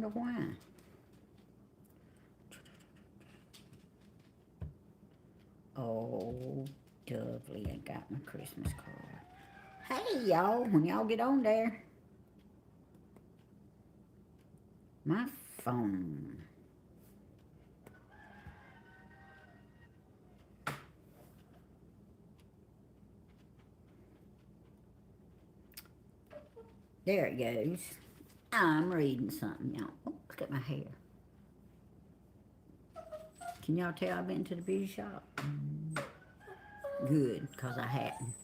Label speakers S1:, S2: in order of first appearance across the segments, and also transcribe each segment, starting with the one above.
S1: wonder why. Oh, Dovely ain't got my Christmas card. Hey, y'all, when y'all get on there. My phone. There it goes. I'm reading something, y'all. Oh, look at my hair. Can y'all tell I've been to the beauty shop? Good, because I hadn't.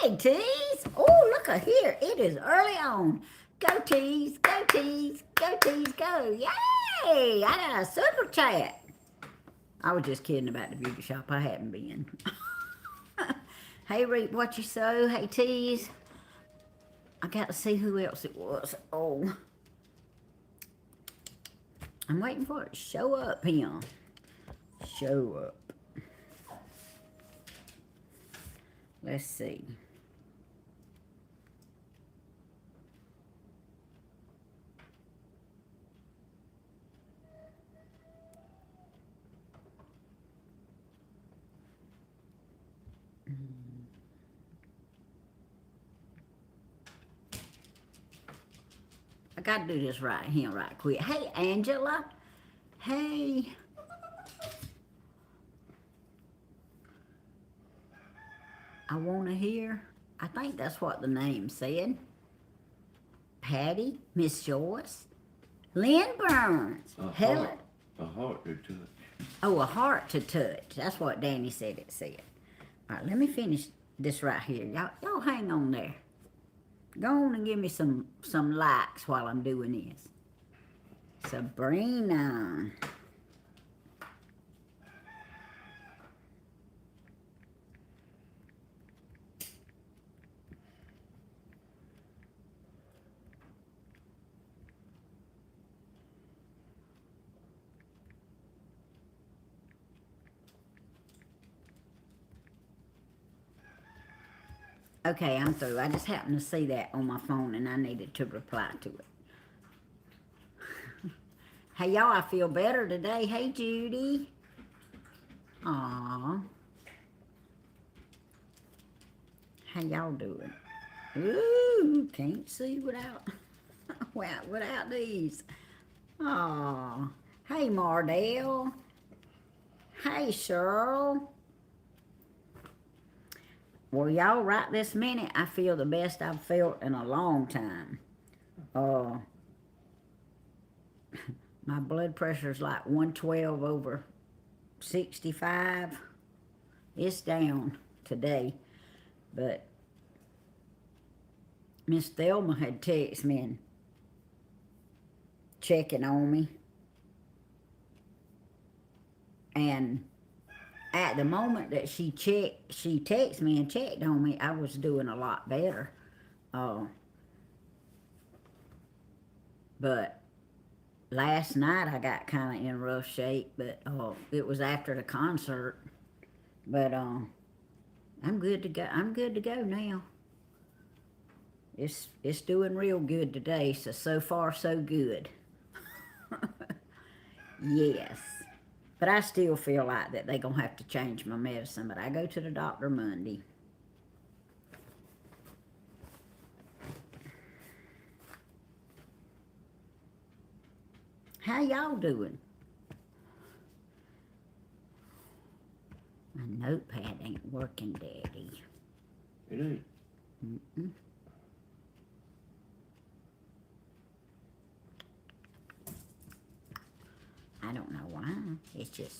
S1: Hey, Tease. Oh, look at here. It is early on. Go, Tease. Go, Tease. Go, Tease. Go. Yay! I got a super chat. I was just kidding about the beauty shop. I hadn't been. Hey, Reap, what you sew? Hey, Tease. I got to see who else it was. Oh. I'm waiting for it to show up here. Show up. Let's see. I gotta do this right here right quick. Hey, Angela. Hey. I want to hear. I think that's what the name said. Patty, Miss Joyce, Lynn Burns, Helen.
S2: A heart to touch.
S1: Oh, a heart to touch. That's what Danny said it said. All right, let me finish this right here. Y'all hang on there. Go on and give me some likes while I'm doing this. Sabrina. Okay, I'm through. I just happened to see that on my phone and I needed to reply to it. Hey, y'all, I feel better today. Hey, Judy. Aw. How y'all doing? Ooh, can't see without these. Aw. Hey, Mardell. Hey, Cheryl. Well, y'all, right this minute, I feel the best I've felt in a long time. My blood pressure's like 112 over 65. It's down today, but Miss Thelma had texted me and checking on me. And at the moment that she texted me and checked on me, I was doing a lot better. But last night I got kind of in rough shape, but it was after the concert. But I'm good to go. I'm good to go now. It's doing real good today, so far so good. Yes. But I still feel like that they're going to have to change my medicine. But I go to the doctor Monday. How y'all doing? My notepad ain't working, Daddy.
S2: It ain't.
S1: Mm-mm. I don't know why. It's just...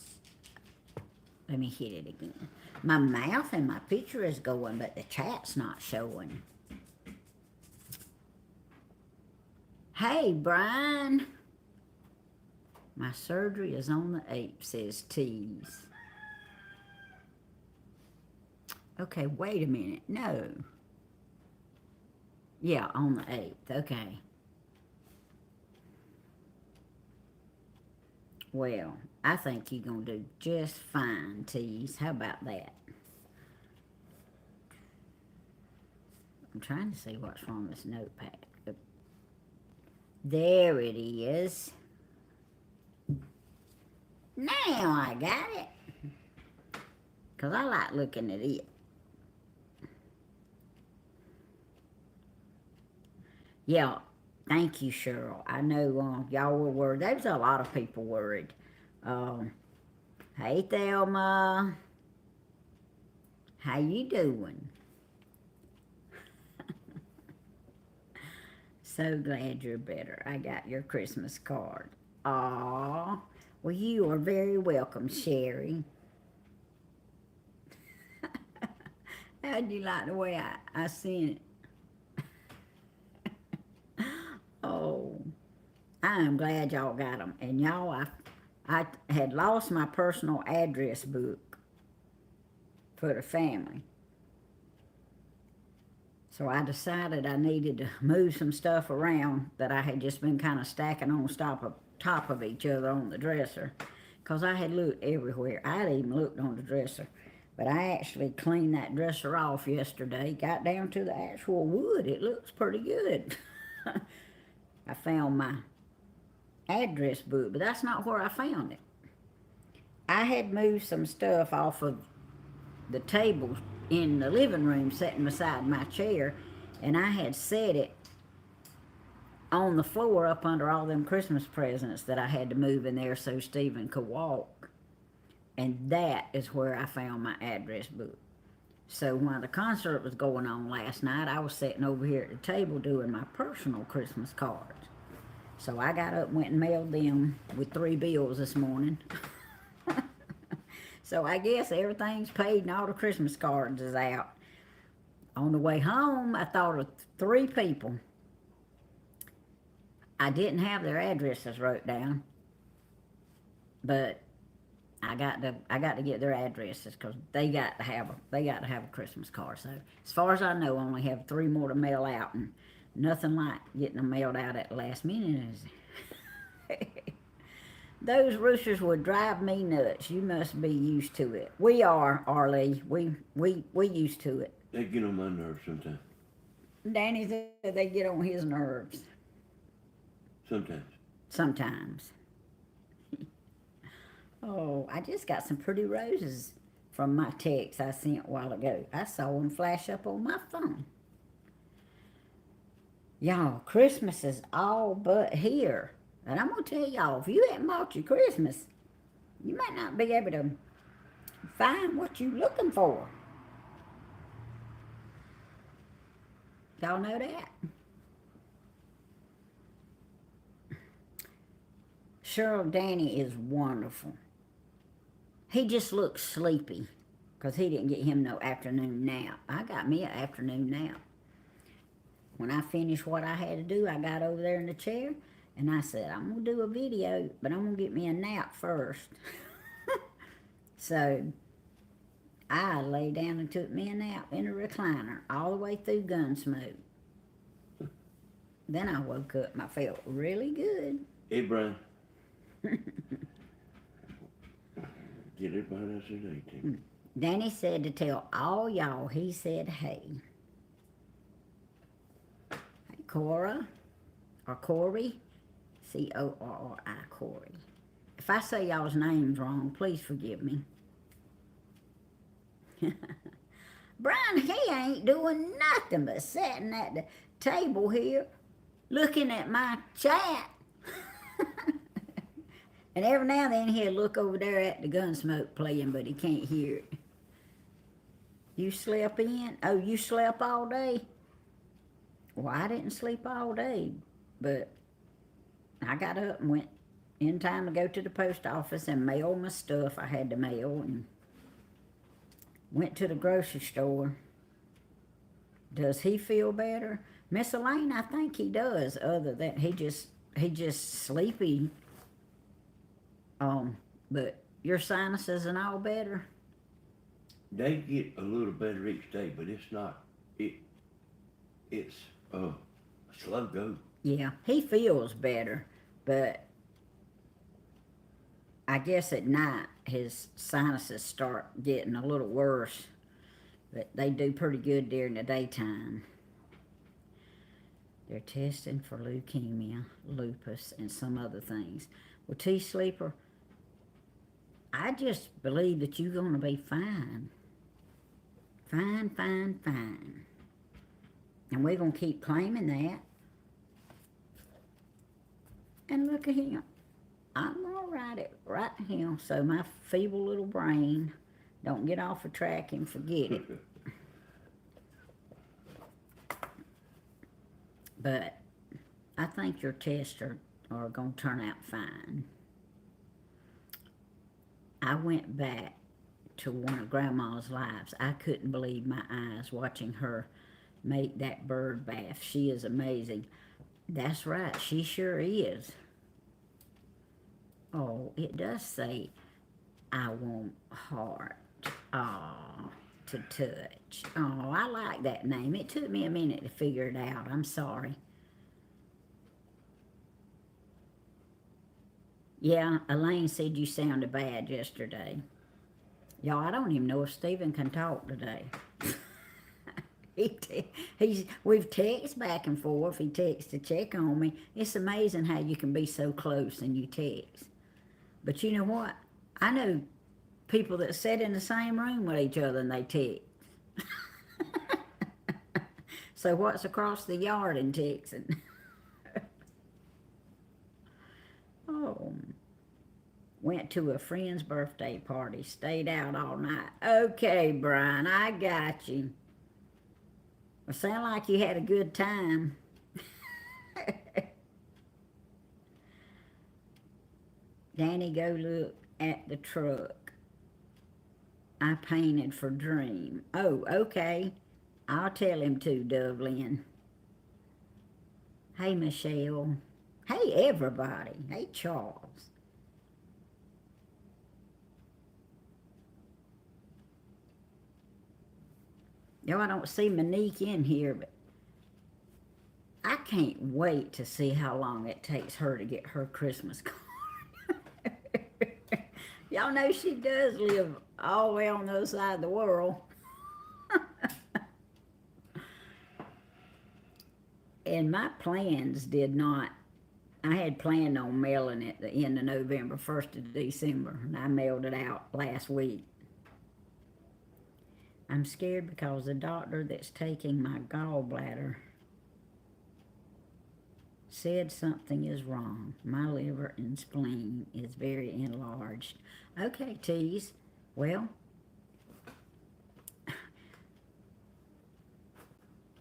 S1: Let me hit it again. My mouth and my picture is going, but the chat's not showing. Hey, Brian. My surgery is on the 8th, says Tease. Okay, wait a minute. No. Yeah, on the 8th. Okay. Well, I think you're going to do just fine, Tease. How about that? I'm trying to see what's wrong with this notepad. There it is. Now I got it. Because I like looking at it. Yeah, thank you, Cheryl. I know y'all were worried. There was a lot of people worried. Um, hey, Thelma. How you doing? So glad you're better. I got your Christmas card. Aw. Well, you are very welcome, Sherry. How'd you like the way I sent it? Oh, I am glad y'all got them. And y'all, I had lost my personal address book for the family. So I decided I needed to move some stuff around that I had just been kind of stacking on top of each other on the dresser. Because I had looked everywhere. I had even looked on the dresser. But I actually cleaned that dresser off yesterday. Got down to the actual wood. It looks pretty good. I found my address book, but that's not where I found it. I had moved some stuff off of the table in the living room sitting beside my chair, and I had set it on the floor up under all them Christmas presents that I had to move in there so Stephen could walk. And that is where I found my address book. So when the concert was going on last night, I was sitting over here at the table doing my personal Christmas cards. So I got up and went and mailed them with 3 bills this morning. So I guess everything's paid and all the Christmas cards is out. On the way home, I thought of 3 people. I didn't have their addresses wrote down, but I got to get their addresses because they got to have a Christmas card. So as far as I know, I only have 3 more to mail out, and nothing like getting them mailed out at the last minute. Those roosters would drive me nuts. You must be used to it. We are, Arlie. We used to it.
S2: They get on my nerves sometimes.
S1: Danny said they get on his nerves.
S2: Sometimes.
S1: Sometimes. Oh, I just got some pretty roses from my text I sent a while ago. I saw them flash up on my phone. Y'all, Christmas is all but here. And I'm going to tell y'all, if you haven't bought your Christmas, you might not be able to find what you're looking for. Y'all know that? Cheryl, Danny is wonderful. He just looks sleepy because he didn't get him no afternoon nap. I got me an afternoon nap. When I finished what I had to do, I got over there in the chair and I said, I'm going to do a video, but I'm going to get me a nap first. So I lay down and took me a nap in a recliner all the way through Gunsmoke. Then I woke up and I felt really good.
S2: Hey, Brian. Get it by us today, too.
S1: Danny said to tell all y'all he said hey. Hey, Cora, or Corey, Corri, Corey. If I say y'all's names wrong, please forgive me. Brian, he ain't doing nothing but sitting at the table here looking at my chat. And every now and then he'll look over there at the Gunsmoke playing, but he can't hear it. You slept in? Oh, you slept all day? Well, I didn't sleep all day, but I got up and went in time to go to the post office and mail my stuff I had to mail, and went to the grocery store. Does he feel better? Miss Elaine, I think he does, other than he just sleepy. But your sinuses and all better?
S2: They get a little better each day, but it's not, it's a slow go.
S1: Yeah, he feels better, but I guess at night his sinuses start getting a little worse, but they do pretty good during the daytime. They're testing for leukemia, lupus, and some other things. Well, T-Sleeper, I just believe that you're going to be fine. Fine, fine, fine. And we're going to keep claiming that. And look at him. I'm all right here, so my feeble little brain don't get off the track and forget it. But I think your tests are going to turn out fine. I went back to one of Grandma's lives. I couldn't believe my eyes watching her make that bird bath. She is amazing. That's right, she sure is. Oh, it does say, I want heart. Oh, to touch. Oh, I like that name. It took me a minute to figure it out. I'm sorry. Yeah, Elaine said you sounded bad yesterday. Y'all, I don't even know if Stephen can talk today. We've texted back and forth. He texts to check on me. It's amazing how you can be so close and you text. But you know what? I know people that sit in the same room with each other and they text. So what's across the yard in texting? Oh. Went to a friend's birthday party. Stayed out all night. Okay, Brian, I got you. Well, sound like you had a good time. Danny, go look at the truck I painted for Dream. Oh, okay. I'll tell him to, Dublin. Hey, Michelle. Hey, everybody. Hey, Charles. Yo, I don't see Monique in here, but I can't wait to see how long it takes her to get her Christmas card. Y'all know she does live all the way on the other side of the world. And my plans did not, I had planned on mailing it the end of November, 1st of December, and I mailed it out last week. I'm scared because the doctor that's taking my gallbladder said something is wrong. My liver and spleen is very enlarged. Okay, Tease. Well,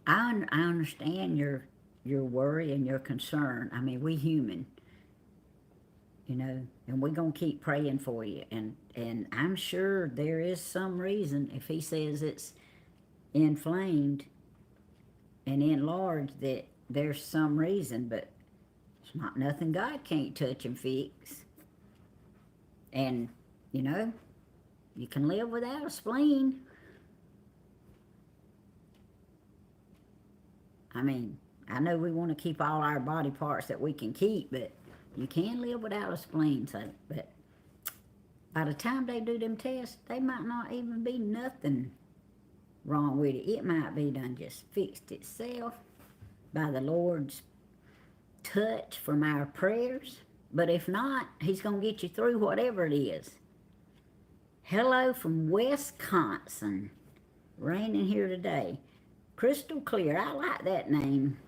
S1: I understand your worry and your concern. I mean, we human, you know, and we're going to keep praying for you. And I'm sure there is some reason, if he says it's inflamed and enlarged, that there's some reason, but it's not nothing God can't touch and fix. And, you know, you can live without a spleen. I mean, I know we want to keep all our body parts that we can keep, but you can live without a spleen. So, but by the time they do them tests, they might not even be nothing wrong with it. It might be done just fixed itself by the Lord's touch from our prayers. But if not, he's going to get you through whatever it is. Hello from Wisconsin. Raining here today. Crystal clear. I like that name.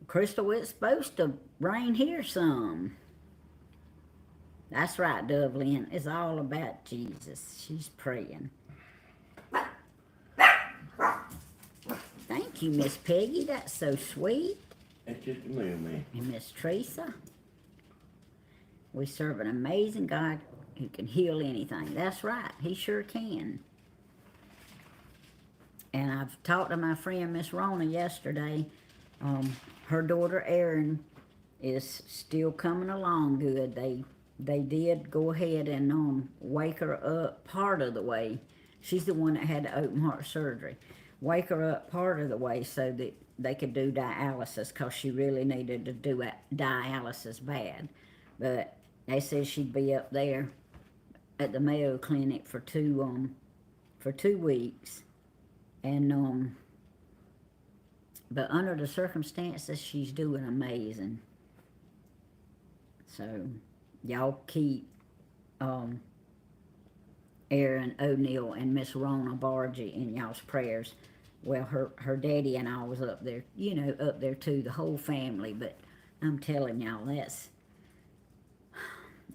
S1: Crystal, it's supposed to rain here some. That's right, Dublin. It's all about Jesus. She's praying. Thank you, Miss Peggy. That's so sweet.
S2: That's just a mailman.
S1: And Miss Teresa. We serve an amazing God who can heal anything. That's right. He sure can. And I've talked to my friend Miss Rona yesterday. Her daughter Erin is still coming along good. They did go ahead and wake her up part of the way. She's the one that had the open heart surgery. Wake her up part of the way so that they could do dialysis, because she really needed to do dialysis bad. But they said she'd be up there at the Mayo Clinic for 2 weeks. And But under the circumstances, she's doing amazing. So, y'all keep Erin O'Neill and Miss Rona Bargy in y'all's prayers. Well, her daddy and I was up there, you know, up there too, the whole family. But I'm telling y'all,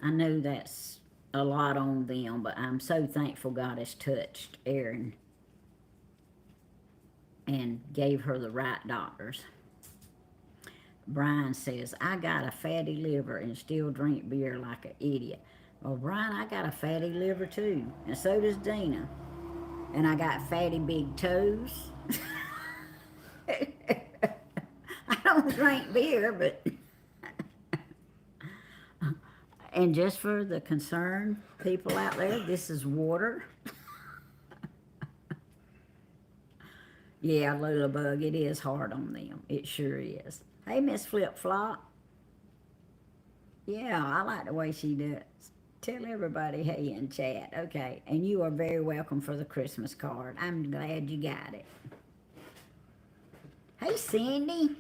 S1: I know that's a lot on them, but I'm so thankful God has touched Erin and gave her the right doctors. Brian says, I got a fatty liver and still drink beer like an idiot. Well, Brian, I got a fatty liver too, and so does Dina. And I got fatty big toes. I don't drink beer, but... And just for the concerned people out there, this is water. Yeah, Lula Bug, it is hard on them. It sure is. Hey, Miss Flip Flop. Yeah, I like the way she does. Tell everybody hey in chat. Okay, and you are very welcome for the Christmas card. I'm glad you got it. Hey, Cindy.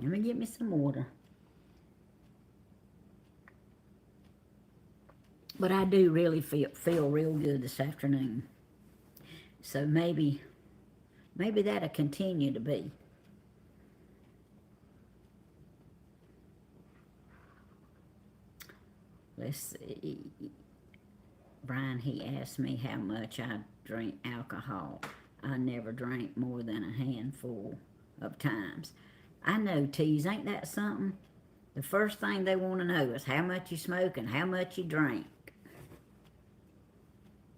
S1: Let me get me some water. But I do really feel real good this afternoon. So maybe that'll continue to be. Let's see. Brian, he asked me how much I drink alcohol. I never drank more than a handful of times. I know, Tease, ain't that something? The first thing they want to know is how much you smoke and how much you drink.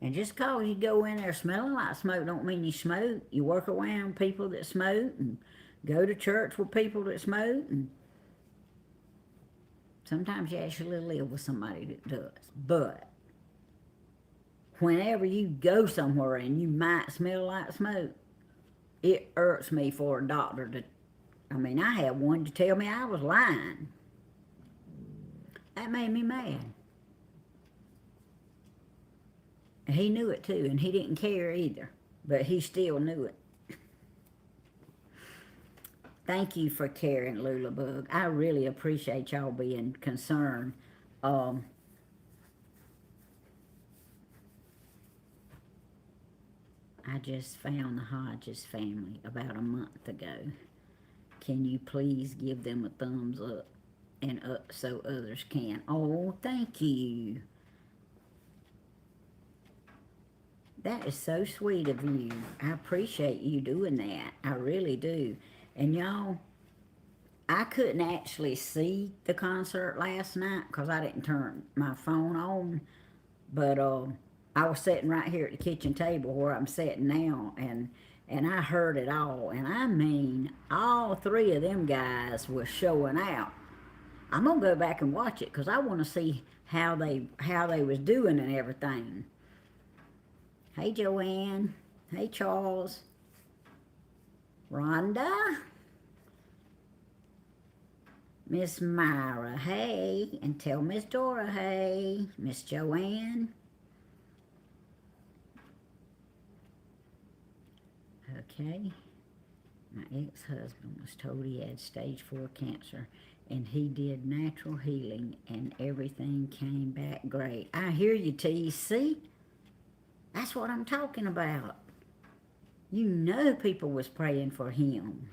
S1: And just cause you go in there smelling like smoke don't mean you smoke. You work around people that smoke and go to church with people that smoke. And sometimes you actually live with somebody that does. But whenever you go somewhere and you might smell like smoke, it irks me for a doctor to... I mean, I had one to tell me I was lying. That made me mad. And he knew it too, and he didn't care either, but he still knew it. Thank you for caring, Lula Bug. I really appreciate y'all being concerned. I just found the Hodges family about a month ago. Can you please give them a thumbs up and up so others can? Oh, thank you. That is so sweet of you. I appreciate you doing that. I really do. And y'all, I couldn't actually see the concert last night because I didn't turn my phone on. But I was sitting right here at the kitchen table where I'm sitting now, and I heard it all. And I mean, all three of them guys were showing out. I'm gonna go back and watch it because I want to see how they was doing and everything. Hey, Joanne. Hey, Charles. Rhonda. Miss Myra, hey. And tell Miss Dora, hey. Miss Joanne. Okay. My ex-husband was told he had stage 4 cancer, and he did natural healing, and everything came back great. I hear you, T. See? That's what I'm talking about. You know people was praying for him.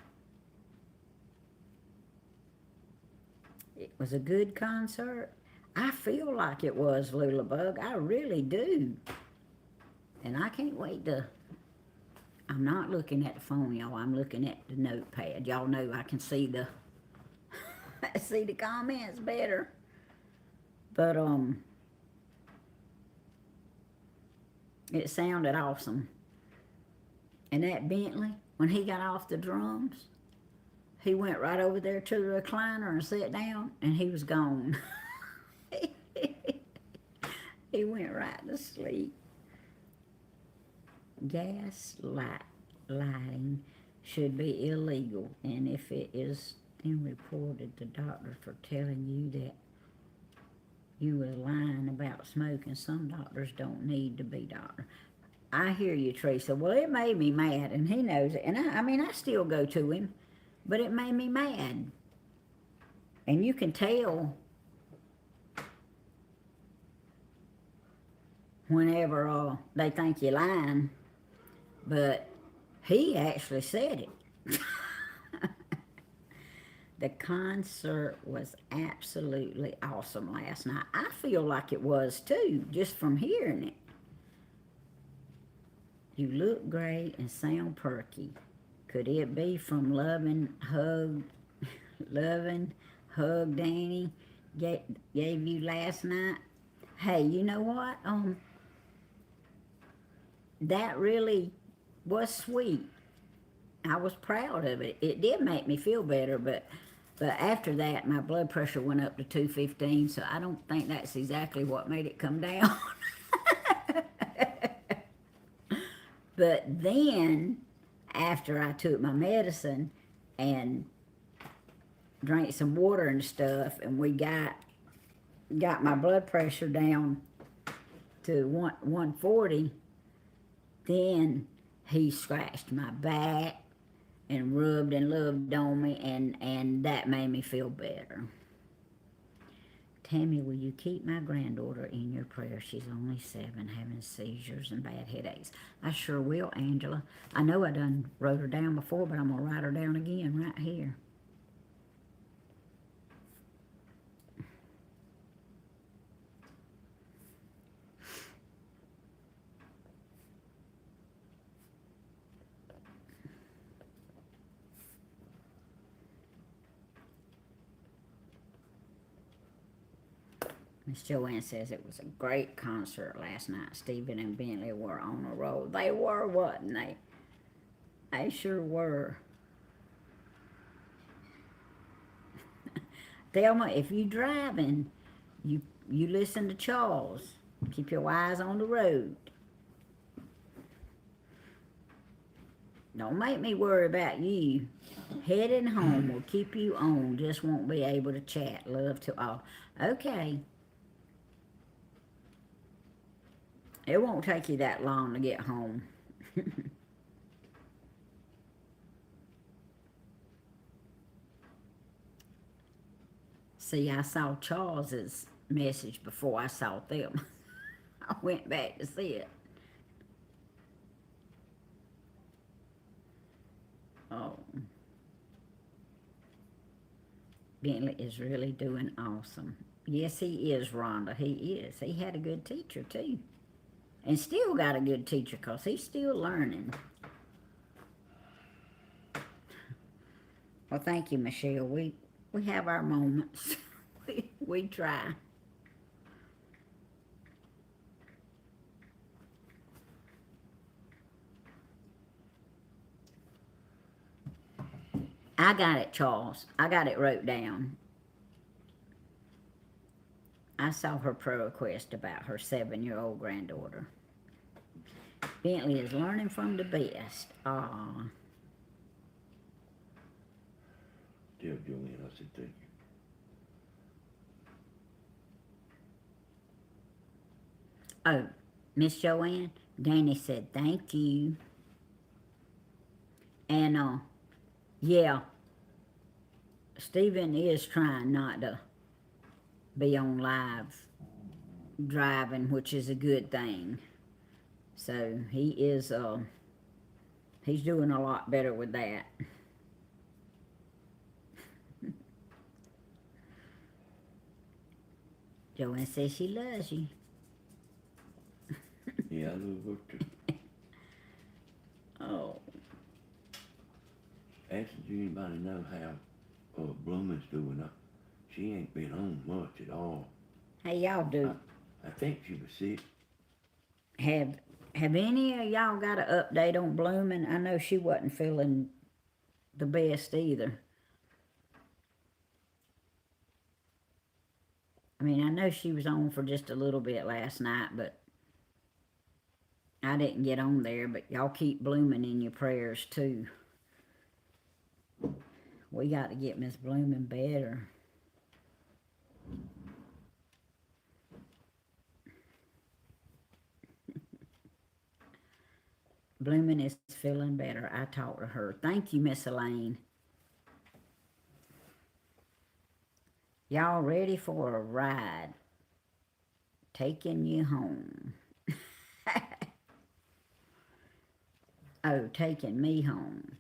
S1: It was a good concert. I feel like it was, Lula Bug. I really do. And I can't wait to... I'm not looking at the phone, y'all. I'm looking at the notepad. Y'all know I can see the... see the comments better. But, it sounded awesome. And that Bentley, when he got off the drums, he went right over there to the recliner and sat down, and he was gone. He went right to sleep. Lighting should be illegal, and if it is, then reported the doctor for telling you that you were lying about smoking. Some doctors don't need to be doctor. I hear you, Teresa. Well, it made me mad, and he knows it. And I mean, I still go to him, but it made me mad. And you can tell whenever they think you're lying, but he actually said it. The concert was absolutely awesome last night. I feel like it was too, just from hearing it. You look great and sound perky. Could it be from loving hug Danny gave you last night? Hey, you know what? That really was sweet. I was proud of it. It did make me feel better, but after that, my blood pressure went up to 215, so I don't think that's exactly what made it come down. But then, after I took my medicine and drank some water and stuff, and we got my blood pressure down to 140, then he scratched my back and rubbed and loved on me, and that made me feel better. Tammy, will you keep my granddaughter in your prayers? She's only 7, having seizures and bad headaches. I sure will, Angela. I know I done wrote her down before, but I'm going to write her down again right here. Miss Joanne says it was a great concert last night. Stephen and Bentley were on a roll. They were, wasn't they? They sure were. Thelma, if you driving, you listen to Charles. Keep your eyes on the road. Don't make me worry about you. Heading home will keep you on. Just won't be able to chat. Love to all. Okay. It won't take you that long to get home. See, I saw Charles's message before I saw them. I went back to see it. Oh. Bentley is really doing awesome. Yes, he is, Rhonda. He is. He had a good teacher, too. And still got a good teacher, because he's still learning. Well, thank you, Michelle. We have our moments. we try. I got it, Charles. I got it wrote down. I saw her prayer request about her 7-year-old granddaughter. Bentley is learning from the best. Aw.
S2: Tell Julian I said thank you.
S1: Oh, Miss Joanne, Danny said thank you. And, yeah, Stephen is trying not to be on live driving, which is a good thing. So he is, he's doing a lot better with that. Joanne says she loves you.
S2: Yeah, I love her too.
S1: Oh.
S2: Asking do anybody know how Blooming's doing? She ain't been on much at all.
S1: Hey, y'all do.
S2: I think she was sick.
S1: Have any of y'all got an update on Blooming? I know she wasn't feeling the best either. I mean, I know she was on for just a little bit last night, but I didn't get on there. But y'all keep Blooming in your prayers too. We got to get Miss Blooming better. Bloomin' is feeling better. I talked to her. Thank you, Miss Elaine. Y'all ready for a ride? Taking you home. Oh, taking me home.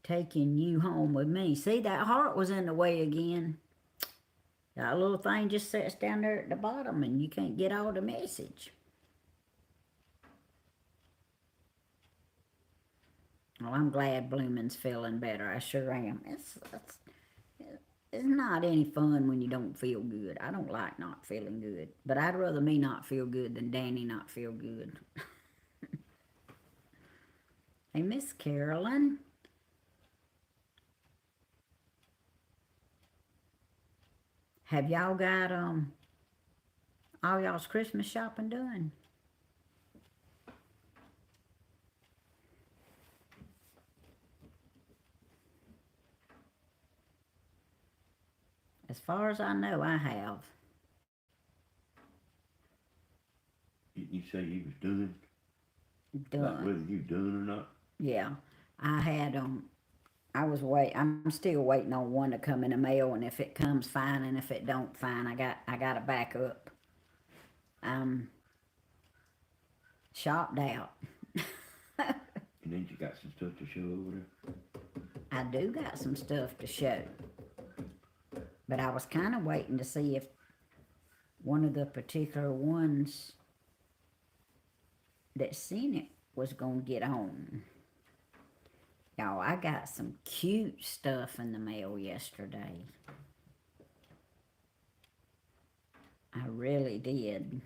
S1: Taking you home with me. See, that heart was in the way again. That little thing just sits down there at the bottom and you can't get all the message. Well, I'm glad Blooming's feeling better. I sure am. It's not any fun when you don't feel good. I don't like not feeling good. But I'd rather me not feel good than Danny not feel good. Hey, Miss Carolyn. Have y'all got all y'all's Christmas shopping done? As far as I know, I have.
S2: You say you was doing?
S1: Done.
S2: Like whether you doing or not?
S1: Yeah. I had I'm still waiting on one to come in the mail, and if it comes, fine, and if it don't, fine. I got to back up. I'm shopped out.
S2: And then you got some stuff to show over there?
S1: I do got some stuff to show. But I was kind of waiting to see if one of the particular ones that seen it was going to get on. Y'all, I got some cute stuff in the mail yesterday. I really did.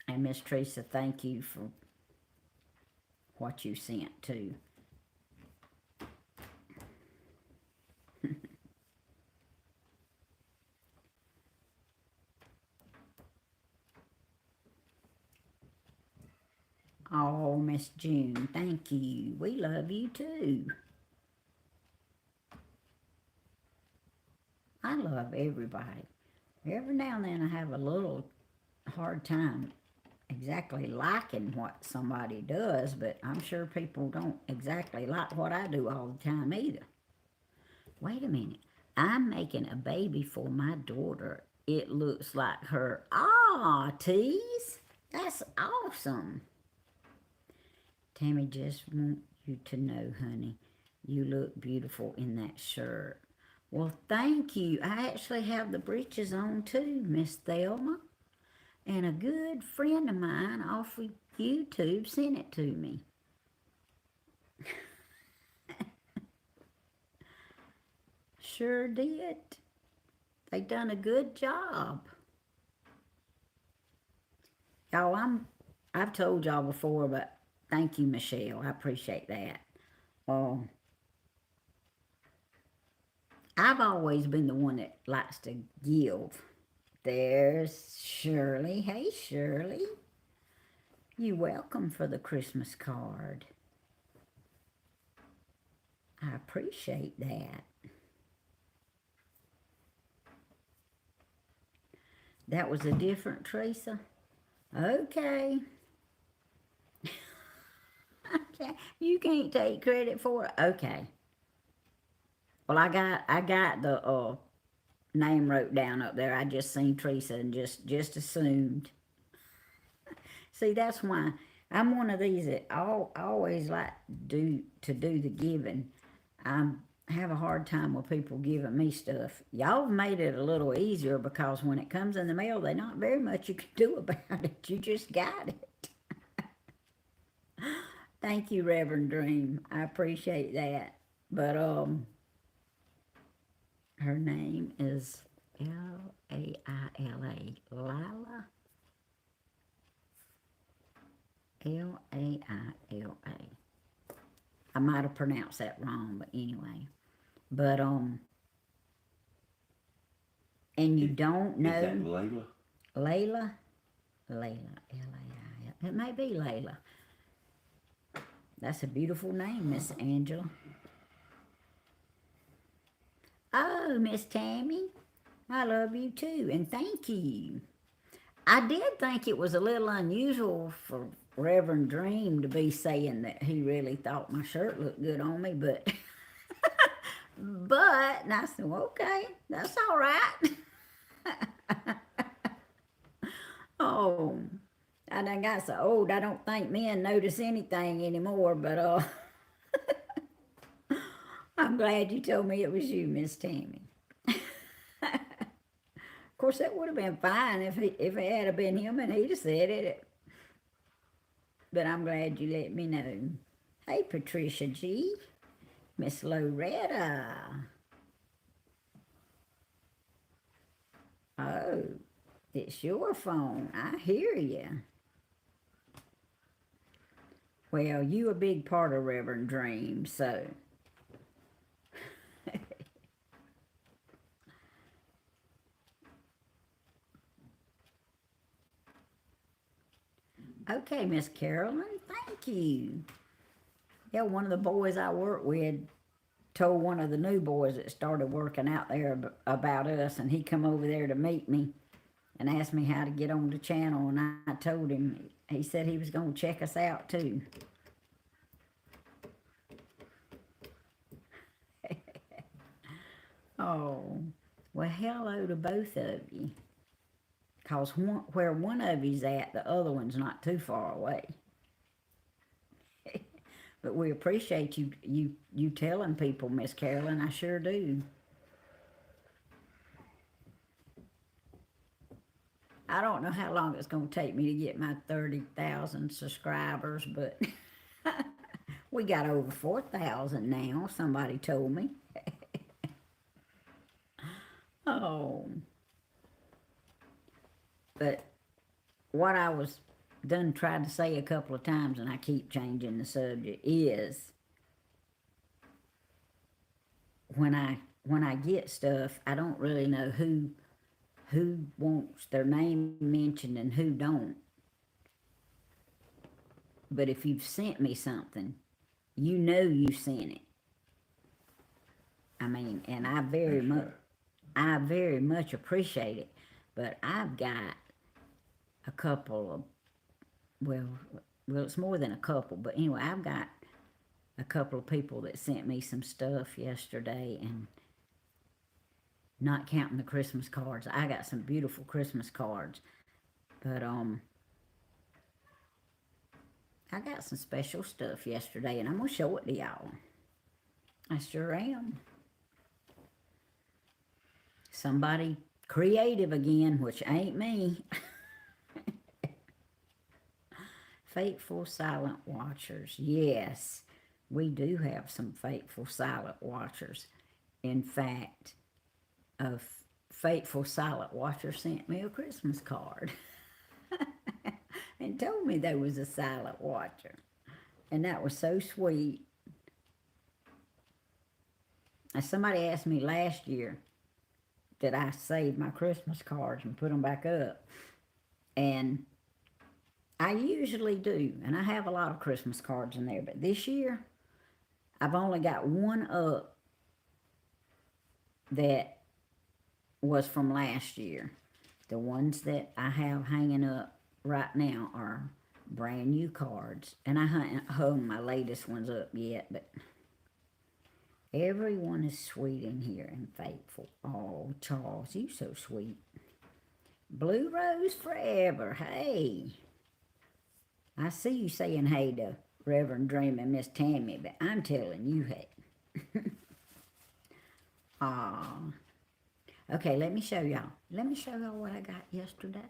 S1: And Miss Teresa, thank you for what you sent too. Oh, Miss June, thank you. We love you too. I love everybody. Every now and then I have a little hard time exactly liking what somebody does, but I'm sure people don't exactly like what I do all the time either. Wait a minute. I'm making a baby for my daughter. It looks like her. Ah, tease. That's awesome. Tammy, just want you to know, honey, you look beautiful in that shirt. Well, thank you. I actually have the breeches on too, Miss Thelma. And a good friend of mine off of YouTube sent it to me. Sure did. They done a good job. Y'all, I've told y'all before, but thank you, Michelle. I appreciate that. I've always been the one that likes to give. There's Shirley. Hey, Shirley. You're welcome for the Christmas card. I appreciate that. That was a different Teresa? Okay. Okay. You can't take credit for it? Okay. Well, I got the name wrote down up there. I just seen Teresa and just assumed. See, that's why I'm one of these that always like to do the giving. I have a hard time with people giving me stuff. Y'all have made it a little easier because when it comes in the mail, there's not very much you can do about it. You just got it. Thank you, Reverend Dream. I appreciate that. But her name is Laila. Lila. Laila. I might have pronounced that wrong, but anyway. But and you don't know.
S2: Is that Layla?
S1: Layla? Layla. L-A-I-L. It may be Layla. That's a beautiful name, Miss Angela. Oh, Miss Tammy. I love you too, and thank you. I did think it was a little unusual for Reverend Dream to be saying that he really thought my shirt looked good on me, but and I said, well, okay, that's all right. Oh, I done got so old I don't think men notice anything anymore, but I'm glad you told me it was you, Miss Tammy. Of course, that would have been fine if it had been him and he'd have said it. But I'm glad you let me know. Hey, Patricia G. Miss Loretta. Oh, it's your phone. I hear you. Well, you a big part of Reverend Dream, so. Okay, Miss Carolyn, thank you. Yeah, one of the boys I work with told one of the new boys that started working out there about us, and he come over there to meet me and asked me how to get on the channel, and I told him. He said he was going to check us out too. Oh, well, hello to both of you. Because where one of you's at, the other one's not too far away. But we appreciate you telling people, Miss Carolyn. I sure do. I don't know how long it's going to take me to get my 30,000 subscribers, but we got over 4,000 now, somebody told me. Oh. But what I was done tried to say a couple of times, and I keep changing the subject, is when I get stuff, I don't really know who wants their name mentioned and who don't. But if you've sent me something, you know you sent it. I mean, and I very much appreciate it. But I've got a couple of, well, it's more than a couple, but anyway, I've got a couple of people that sent me some stuff yesterday, and not counting the Christmas cards. I got some beautiful Christmas cards, but I got some special stuff yesterday, and I'm gonna show it to y'all. I sure am. Somebody creative again, which ain't me. Faithful silent watchers. Yes, we do have some faithful silent watchers. In fact, a faithful silent watcher sent me a Christmas card and told me there was a silent watcher. And that was so sweet. And somebody asked me last year, did I save my Christmas cards and put them back up? And I usually do, and I have a lot of Christmas cards in there, but this year, I've only got one up that was from last year. The ones that I have hanging up right now are brand new cards, and I haven't hung my latest ones up yet, but everyone is sweet in here and faithful. Oh, Charles, you so sweet. Blue Rose forever, hey. I see you saying hey to Reverend Dream and Miss Tammy, but I'm telling you hey. Aw. Okay, let me show y'all. Let me show y'all what I got yesterday.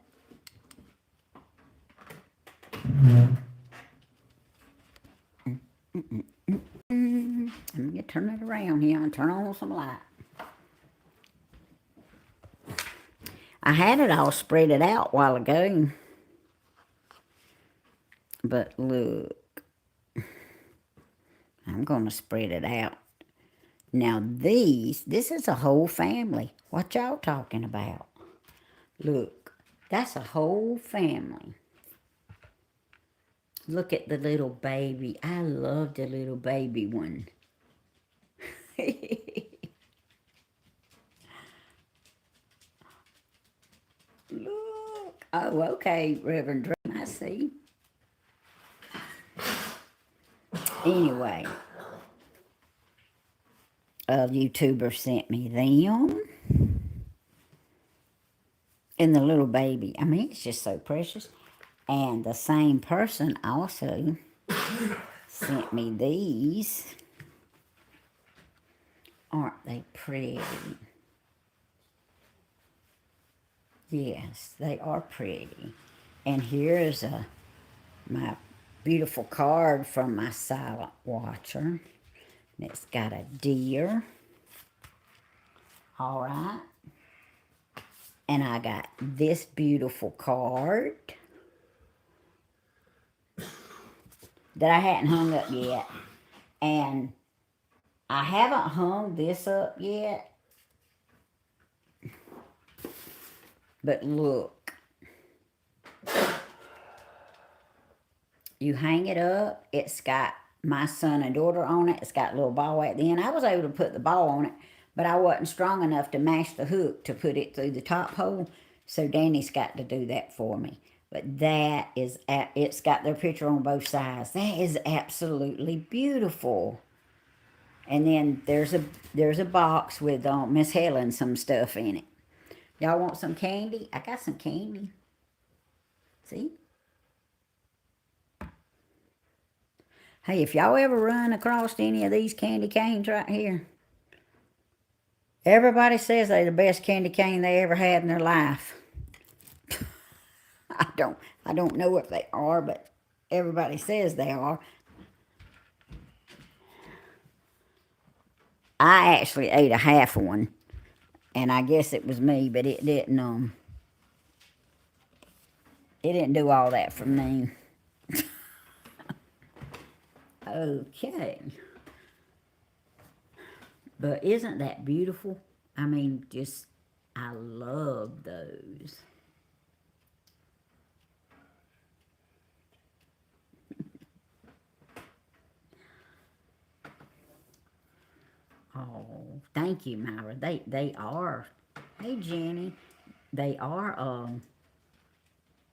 S1: Let me turn it around here and turn on some light. I had it all spread it out a while ago. But look, I'm going to spread it out. Now this is a whole family. What y'all talking about? Look, that's a whole family. Look at the little baby. I love the little baby one. Look. Oh, okay, Reverend Dream, I see. Anyway, a YouTuber sent me them. And the little baby. I mean, it's just so precious. And the same person also sent me these. Aren't they pretty? Yes, they are pretty. And here is my beautiful card from my silent watcher. And it's got a deer. All right. And I got this beautiful card that I hadn't hung up yet. And I haven't hung this up yet. But look. You hang it up. It's got my son and daughter on it. It's got a little ball at the end. I was able to put the ball on it, but I wasn't strong enough to mash the hook to put it through the top hole. So Danny's got to do that for me. But that is, it's got their picture on both sides. That is absolutely beautiful. And then there's a box with Miss Helen some stuff in it. Y'all want some candy? I got some candy. See? Hey, if y'all ever run across any of these candy canes right here, everybody says they're the best candy cane they ever had in their life. I don't know if they are, but everybody says they are. I actually ate a half one, and I guess it was me, but it didn't do all that for me. Okay. But isn't that beautiful? I mean, just, I love those. Oh, thank you, Myra. They are. Hey, Jenny. They are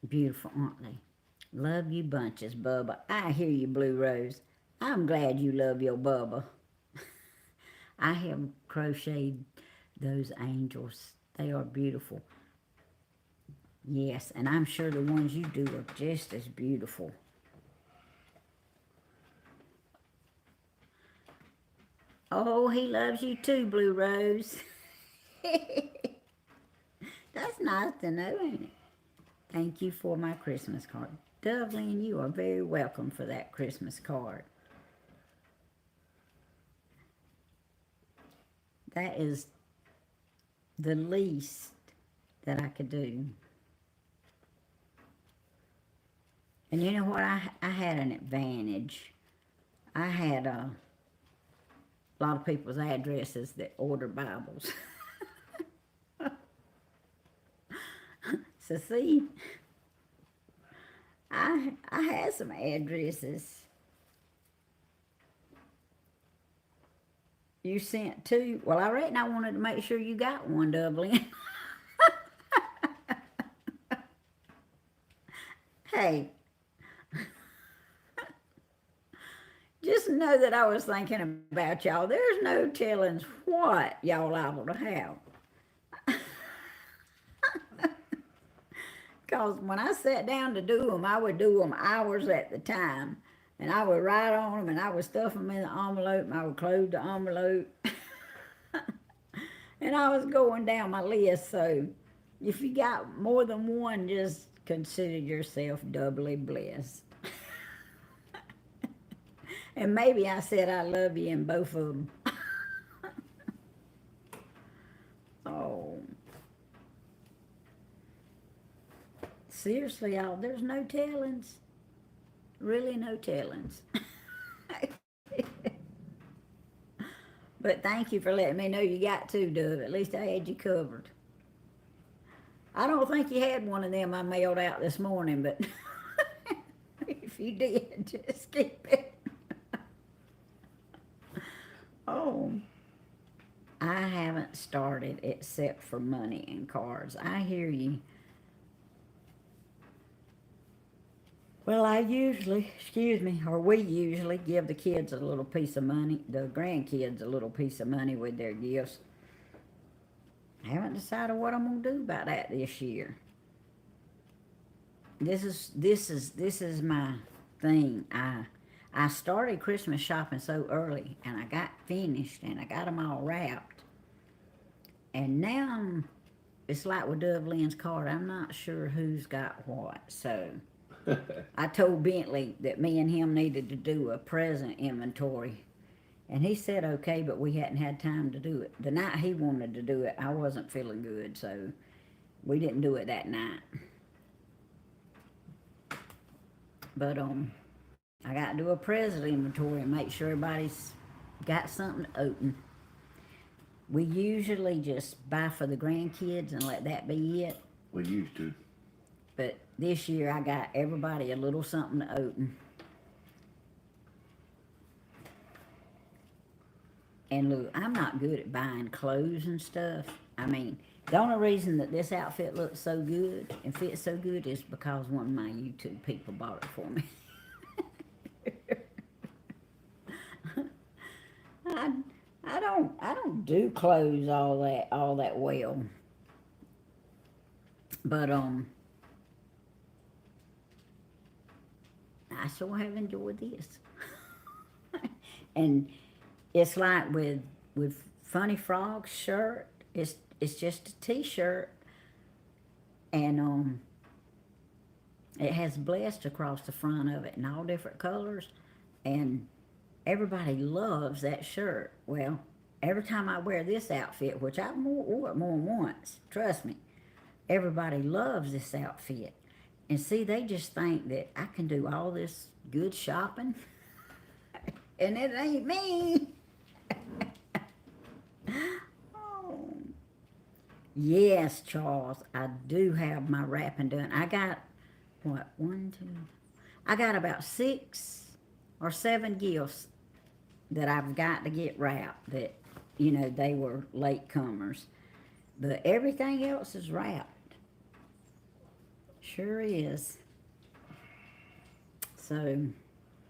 S1: beautiful, aren't they? Love you bunches, Bubba. I hear you, Blue Rose. I'm glad you love your Bubba. I have crocheted those angels. They are beautiful. Yes, and I'm sure the ones you do are just as beautiful. Oh, he loves you too, Blue Rose. That's nice to know, ain't it? Thank you for my Christmas card. Dublin, you are very welcome for that Christmas card. That is the least that I could do. And you know what? I had an advantage. I had a lot of people's addresses that order Bibles. So see, I had some addresses. You sent two. Well, I reckon I wanted to make sure you got one, Dublin. Hey, just know that I was thinking about y'all. There's no telling what y'all liable to have. Because when I sat down to do them, I would do them hours at the time. And I would write on them, and I would stuff them in the envelope, and I would close the envelope. And I was going down my list, so if you got more than one, just consider yourself doubly blessed. And maybe I said I love you in both of them. Oh. Seriously, y'all, there's no tellings. Really no tellings. But thank you for letting me know you got two, Dove. At least I had you covered. I don't think you had one of them I mailed out this morning, but if you did, just keep it. Oh, I haven't started except for money and cards. I hear you. Well, I usually, excuse me, or we usually give the kids a little piece of money, the grandkids a little piece of money with their gifts. I haven't decided what I'm gonna do about that this year. This is my thing. I started Christmas shopping so early, and I got finished, and I got them all wrapped, and now it's like with Dublin's card. I'm not sure who's got what, so I told Bentley that me and him needed to do a present inventory. And he said okay, but we hadn't had time to do it. The night he wanted to do it, I wasn't feeling good, so we didn't do it that night. But I got to do a present inventory and make sure everybody's got something to open. We usually just buy for the grandkids and let that be it.
S2: We used to.
S1: But this year I got everybody a little something to open. And look, I'm not good at buying clothes and stuff. I mean, the only reason that this outfit looks so good and fits so good is because one of my YouTube people bought it for me. I don't do clothes all that well. But I sure have enjoyed this. And it's like with Funny Frog's shirt, it's just a t-shirt, and it has blessed across the front of it in all different colors, and everybody loves that shirt. Well, every time I wear this outfit, which I've wore it more than once, trust me, everybody loves this outfit. And see, they just think that I can do all this good shopping, and it ain't me. Oh. Yes, Charles, I do have my wrapping done. I got, what, I got about 6 or 7 gifts that I've got to get wrapped that, they were late comers. But everything else is wrapped. Sure is. So,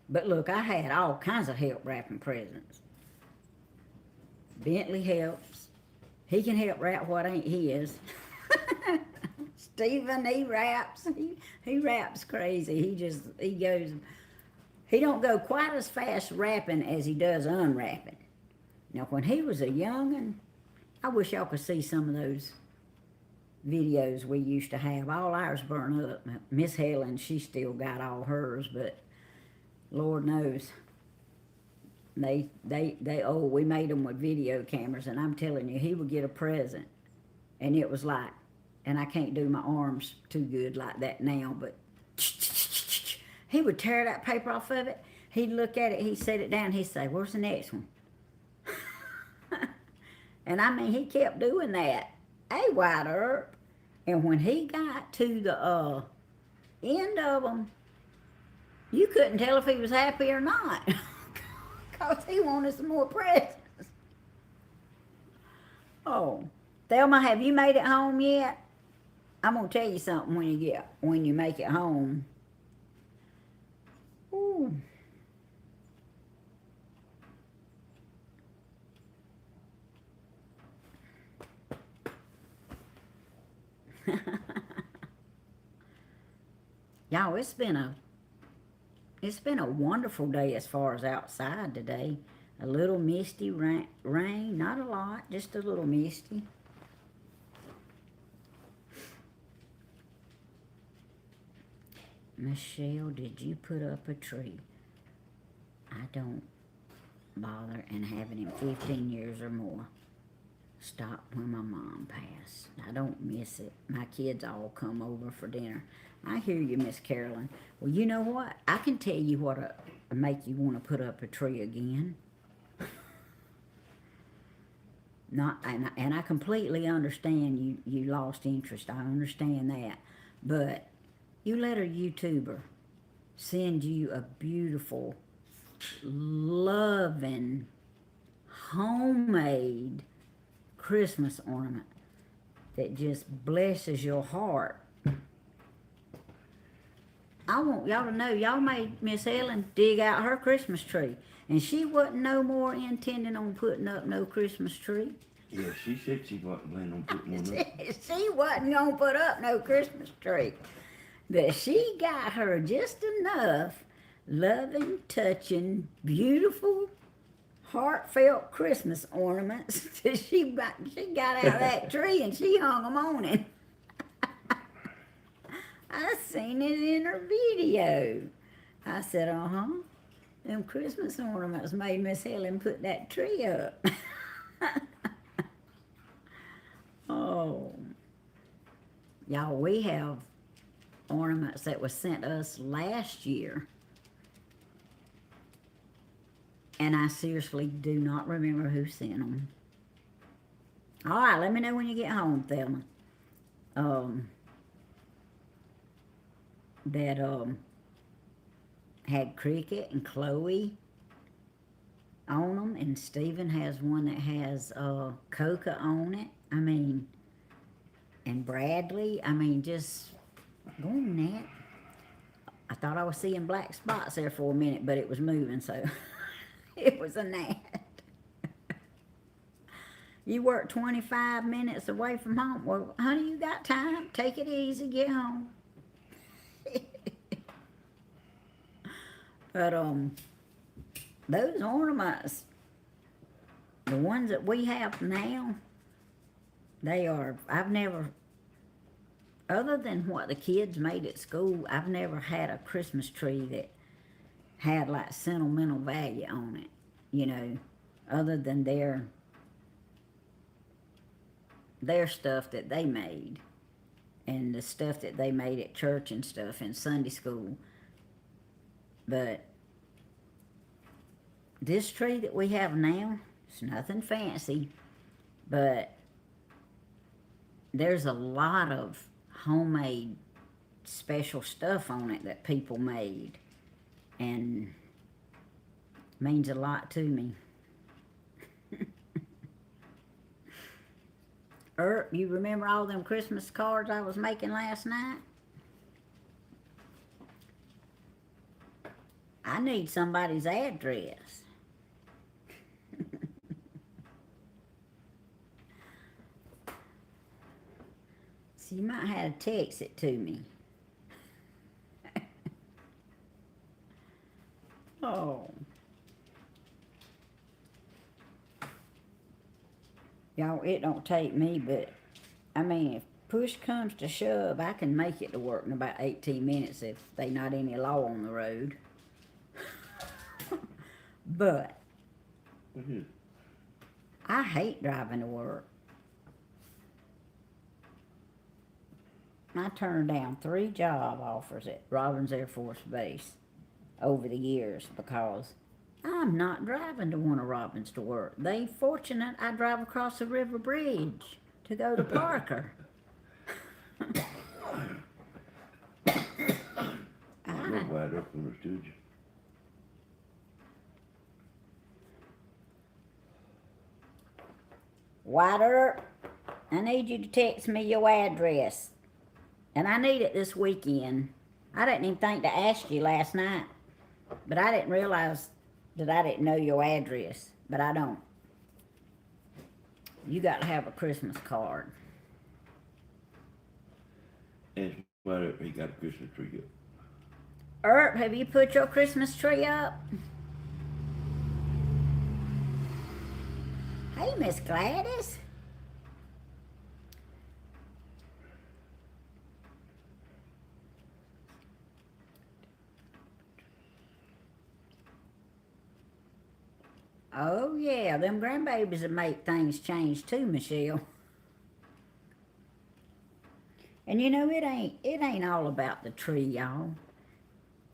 S1: but look, I had all kinds of help wrapping presents. Bentley helps. He can help wrap what ain't his. Stephen, he wraps. He wraps crazy. He don't go quite as fast wrapping as he does unwrapping. Now, when he was a young'un, I wish y'all could see some of those videos we used to have. All ours burned up. Miss Helen, she still got all hers, but Lord knows. We made them with video cameras, and I'm telling you, he would get a present, and it was like, and I can't do my arms too good like that now, but he would tear that paper off of it. He'd look at it, he'd set it down, he'd say, "Where's the next one?" And I mean, he kept doing that. Wide up. And when he got to the end of them, you couldn't tell if he was happy or not. Because he wanted some more presents. Oh, Thelma, have you made it home yet? I'm gonna tell you something when you make it home. Ooh. Y'all, it's been a wonderful day as far as outside today. A little misty rain, not a lot, just a little misty. Michelle, did you put up a tree? I don't bother and haven't in 15 years or more. Stopped when my mom passed. I don't miss it. My kids all come over for dinner. I hear you, Miss Carolyn. Well, you know what? I can tell you what make you want to put up a tree again. And I completely understand you lost interest. I understand that. But you let a YouTuber send you a beautiful, loving, homemade Christmas ornament that just blesses your heart. I want y'all to know, y'all made Miss Ellen dig out her Christmas tree. And she wasn't no more intending on putting up no Christmas tree.
S2: Yeah, she said she wasn't planning on putting one up.
S1: She wasn't gonna put up no Christmas tree. But she got her just enough loving, touching, beautiful, heartfelt Christmas ornaments that she got out of that tree and she hung them on it. I seen it in her video. I said, them Christmas ornaments made Miss Helen put that tree up. Oh. Y'all, we have ornaments that was sent us last year. And I seriously do not remember who sent them. All right, let me know when you get home, Thelma. That had Cricket and Chloe on them, and Stephen has one that has Coca on it. I mean, and Bradley. I mean, just go on, Nat. I thought I was seeing black spots there for a minute, but it was moving, so it was a gnat. You work 25 minutes away from home. Well, honey, you got time. Take it easy. Get home. But those ornaments, the ones that we have now, they are, I've never, other than what the kids made at school, I've never had a Christmas tree that had like sentimental value on it, you know, other than their stuff that they made and the stuff that they made at church and stuff in Sunday school. But this tree that we have now, it's nothing fancy, but there's a lot of homemade special stuff on it that people made, and means a lot to me. You remember all them Christmas cards I was making last night? I need somebody's address. So you might have to text it to me. Oh. Y'all, it don't take me, but, I mean, if push comes to shove, I can make it to work in about 18 minutes if they not any law on the road. But I hate driving to work. I turned down 3 job offers at Robbins Air Force Base over the years because I'm not driving to one of Robbins to work. They fortunate I drive across the river bridge to go to Parker.
S2: Nobody up understood you.
S1: White Earp, I need you to text me your address. And I need it this weekend. I didn't even think to ask you last night. But I didn't realize that I didn't know your address. But I don't. You got to have a Christmas card.
S2: Ask White Earp, he got a Christmas tree up.
S1: Earp, have you put your Christmas tree up? Hey, Miss Gladys. Oh, yeah, them grandbabies will make things change too, Michelle. And you know, it ain't all about the tree, y'all.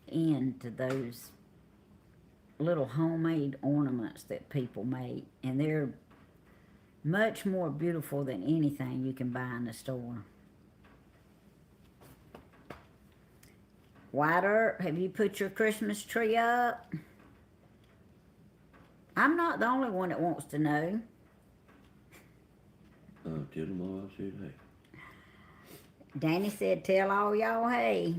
S1: Into those little homemade ornaments that people make. And they're much more beautiful than anything you can buy in the store. White Earp, have you put your Christmas tree up? I'm not the only one that wants to know.
S2: Tell them all I said, hey.
S1: Danny said, tell all y'all, hey.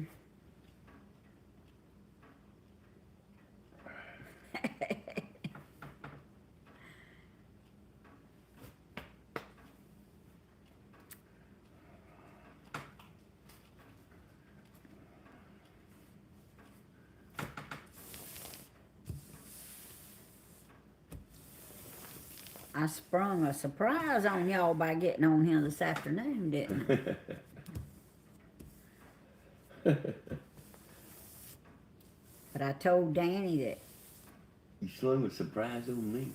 S1: I sprung a surprise on y'all by getting on here this afternoon, didn't I? But I told Danny that
S2: You slung a surprise on me.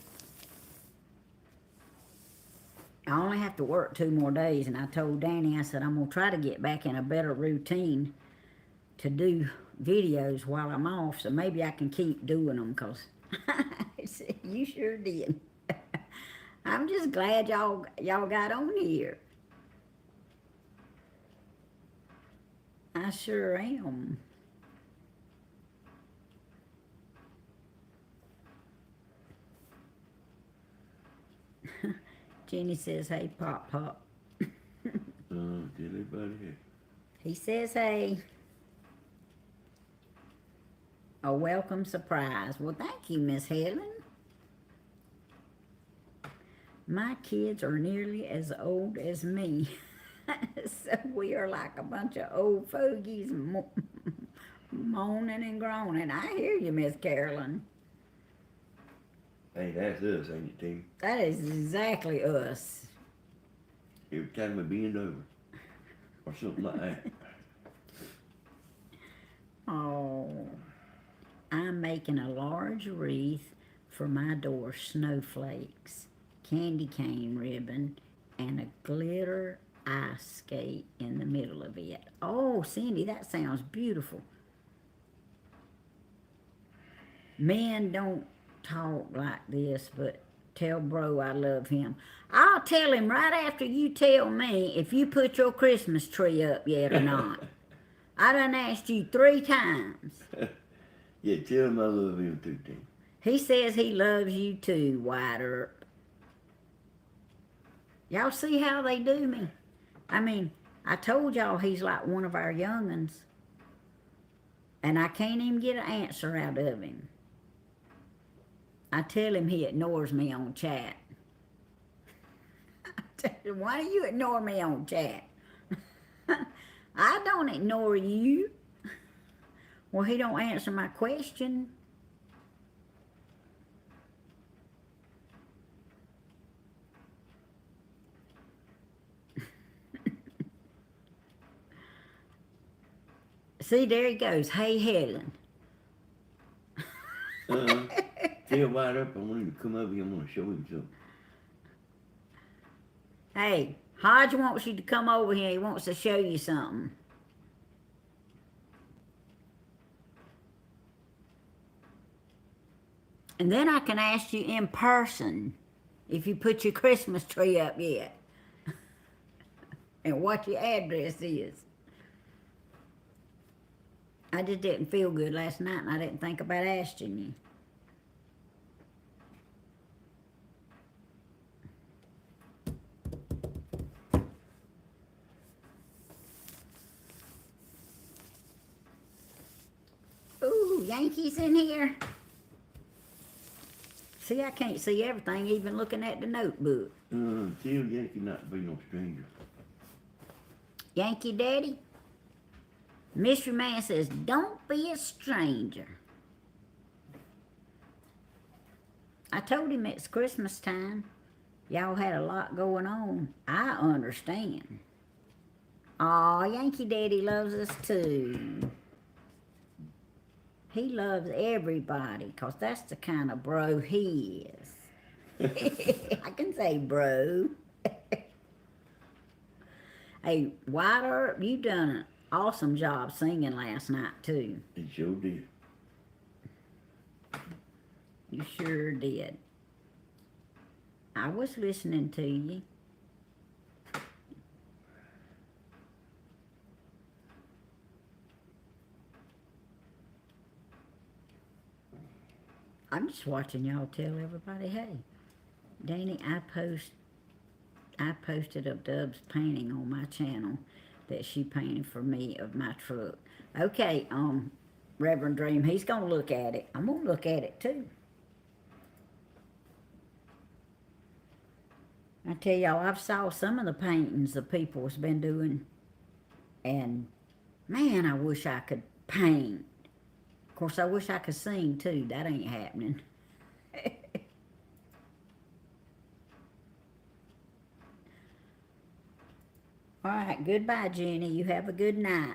S1: I only have to work 2 more days, and I told Danny, I said, I'm going to try to get back in a better routine to do videos while I'm off, so maybe I can keep doing them, because you sure did. I'm just glad y'all got on here. I sure am. Jenny says, hey, Pop Pop.
S2: Tell everybody here.
S1: He says, hey. A welcome surprise. Well, thank you, Miss Helen. My kids are nearly as old as me. So we are like a bunch of old fogies moaning and groaning. I hear you, Miss Carolyn.
S2: Hey, that's us, ain't it, Tim?
S1: That is exactly us.
S2: Every time we bend over. Or something like that.
S1: Oh, I'm making a large wreath for my door, snowflakes, candy cane ribbon, and a glitter ice skate in the middle of it. Oh, Cindy, that sounds beautiful. Men don't talk like this, but tell bro I love him. I'll tell him right after you tell me if you put your Christmas tree up yet or not. I done asked you 3 times.
S2: Yeah, tell him I love him too, Tim.
S1: He says he loves you too, White Earp. Y'all see how they do me? I mean, I told y'all he's like one of our young'uns. And I can't even get an answer out of him. I tell him he ignores me on chat. I tell him, why do you ignore me on chat? I don't ignore you. Well, he don't answer my question. See, there he goes. Hey, Helen.
S2: Tell White up, I want him to come over here. I want to show him something.
S1: Hey, Hodge wants you to come over here. He wants to show you something. And then I can ask you in person if you put your Christmas tree up yet. And what your address is. I just didn't feel good last night, and I didn't think about asking you. Ooh, Yankees in here. See, I can't see everything, even looking at the notebook.
S2: Tell Yankee not to be no stranger.
S1: Yankee Daddy? Mystery Man says, don't be a stranger. I told him it's Christmas time. Y'all had a lot going on. I understand. Aw, Yankee Daddy loves us too. He loves everybody, because that's the kind of bro he is. I can say bro. Hey, White Earp, you done an awesome job singing last night, too.
S2: It sure did.
S1: You sure did. I was listening to you. I'm just watching y'all tell everybody, hey, Danny, I posted a Dub's painting on my channel that she painted for me of my truck. Okay, Reverend Dream, he's gonna look at it. I'm gonna look at it too. I tell y'all, I've saw some of the paintings the people's been doing, and man, I wish I could paint. Of course, I wish I could sing too. That ain't happening. All right, goodbye, Jenny. You have a good night.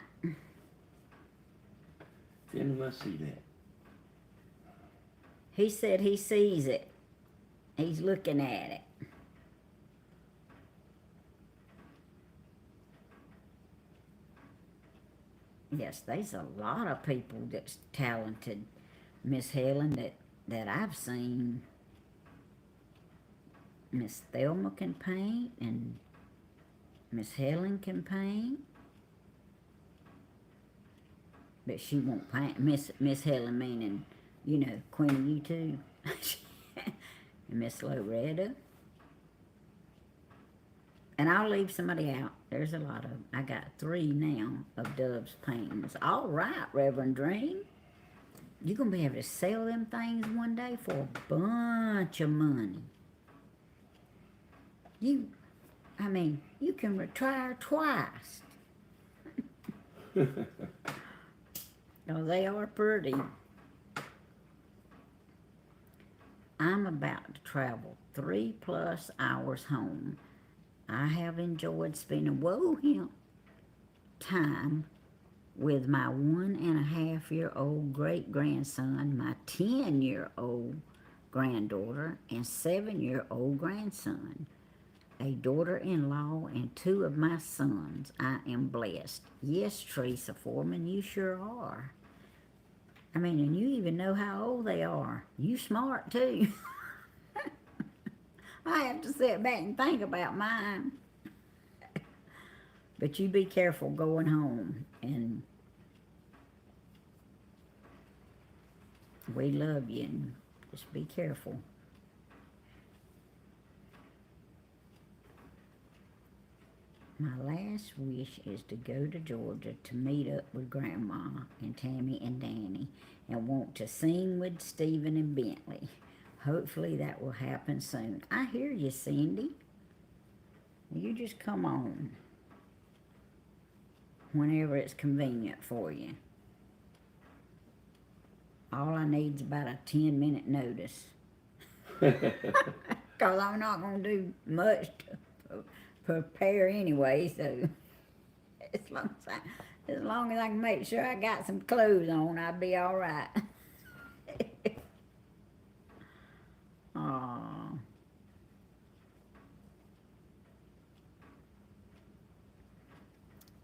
S2: Then I must see that.
S1: He said he sees it. He's looking at it. Yes, there's a lot of people that's talented, Miss Helen, that I've seen. Miss Thelma can paint, and Miss Helen can paint. But she won't paint. Miss Helen meaning, you know, Queenie, you too. And Miss Loretta. And I'll leave somebody out. There's a lot of them. I got 3 now of Dove's paintings. All right, Reverend Dream. You're going to be able to sell them things one day for a bunch of money. You can retire twice. Oh, they are pretty. I'm about to travel 3+ hours home. I have enjoyed spending time with my 1.5-year-old great-grandson, my 10-year-old granddaughter, and 7-year-old grandson, a daughter-in-law, and 2 of my sons. I am blessed. Yes, Teresa Foreman, you sure are. I mean, and you even know how old they are. You smart, too. I have to sit back and think about mine. But you be careful going home. And we love you. And just be careful. My last wish is to go to Georgia to meet up with Grandma and Tammy and Danny and want to sing with Stephen and Bentley. Hopefully that will happen soon. I hear you, Cindy. You just come on whenever it's convenient for you. All I need is about a 10-minute notice. Because I'm not going to do much to prepare anyway, so as long as I can make sure I got some clothes on, I'll be all right. Aww.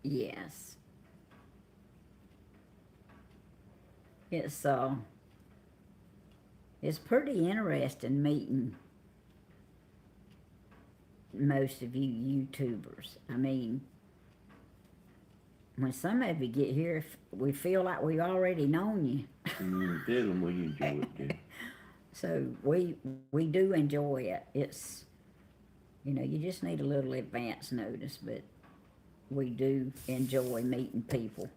S1: Yes. It's pretty interesting meeting most of you YouTubers. I mean, when some of you get here, we feel like we've already known you.
S2: Tell them we enjoy it, too.
S1: So we do enjoy it. It's, you just need a little advance notice, but we do enjoy meeting people.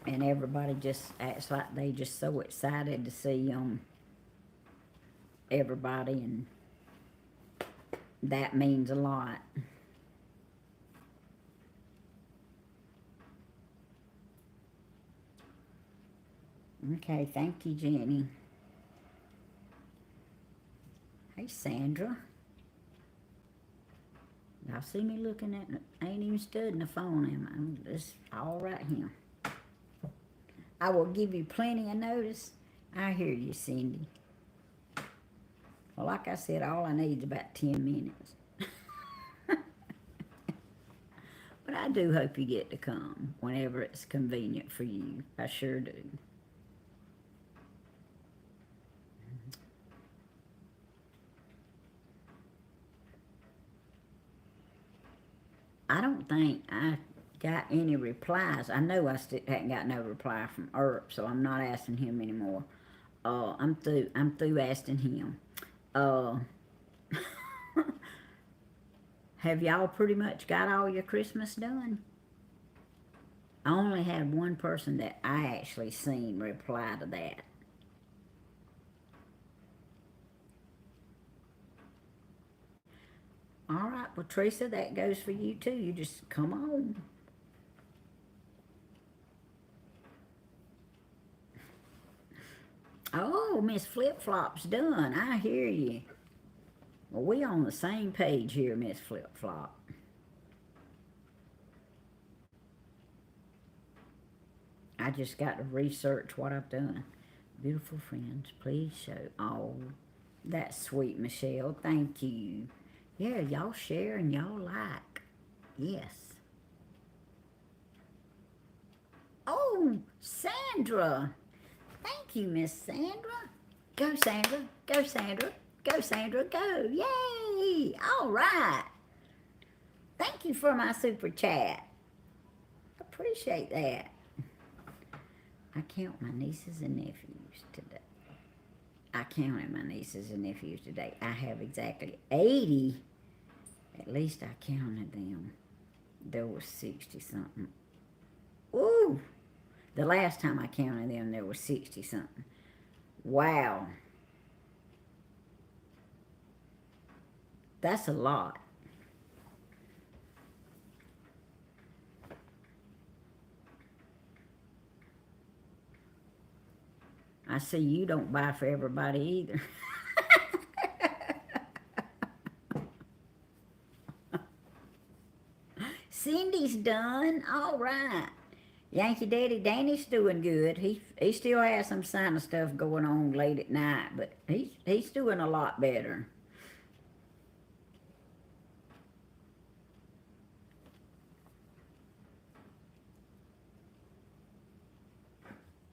S1: And everybody just acts like they just so excited to see everybody, and that means a lot. Okay, thank you, Jenny. Hey, Sandra. Y'all see me looking at it? I ain't even studying the phone, am I? I'm just all right here. I will give you plenty of notice. I hear you, Cindy. Well, like I said, all I need is about 10 minutes. But I do hope you get to come whenever it's convenient for you. I sure do. I don't think I got any replies. I know I still hadn't got no reply from Earp, so I'm not asking him anymore. I'm through asking him. Have y'all pretty much got all your Christmas done? I only had one person that I actually seen reply to that. All right, well, Teresa, that goes for you too. You just come on. Oh, Miss Flip Flop's done. I hear you. Well, we on the same page here, Miss Flip Flop. I just got to research what I've done. Beautiful friends, please show. Oh, that's sweet, Michelle. Thank you. Yeah, y'all share and y'all like. Yes. Oh, Sandra. Thank you, Miss Sandra. Go, Sandra. Go, Sandra. Go, Sandra. Go. Yay. All right. Thank you for my super chat. Appreciate that. I count my nieces and nephews today. I counted my nieces and nephews today. I have exactly 80. At least I counted them. There was 60-something. Ooh! The last time I counted them, there was 60-something. Wow. That's a lot. I see you don't buy for everybody either. Cindy's done. All right. Yankee Daddy Danny's doing good. He still has some sinus stuff going on late at night, but he's doing a lot better.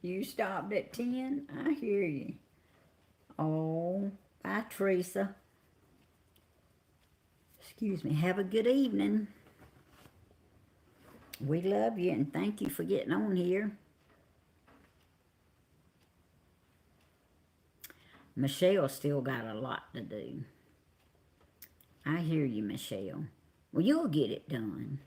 S1: You stopped at 10? I hear you. Oh, bye, Teresa. Excuse me. Have a good evening. We love you and thank you for getting on here. Michelle still got a lot to do. I hear you, Michelle. Well, you'll get it done.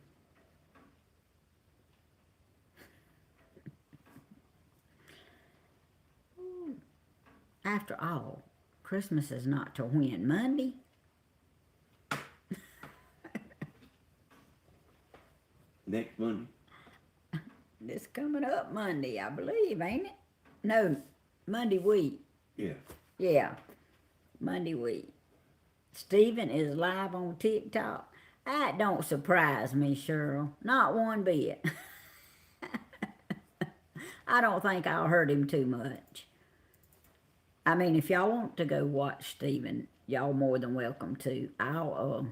S1: After all, Christmas is not till when? Monday?
S2: Next Monday.
S1: This coming up Monday, I believe, ain't it? No, Monday week.
S2: Yeah.
S1: Yeah, Monday week. Stephen is live on TikTok. That don't surprise me, Cheryl. Not one bit. I don't think I'll hurt him too much. I mean, if y'all want to go watch Stephen, y'all more than welcome to. Y'all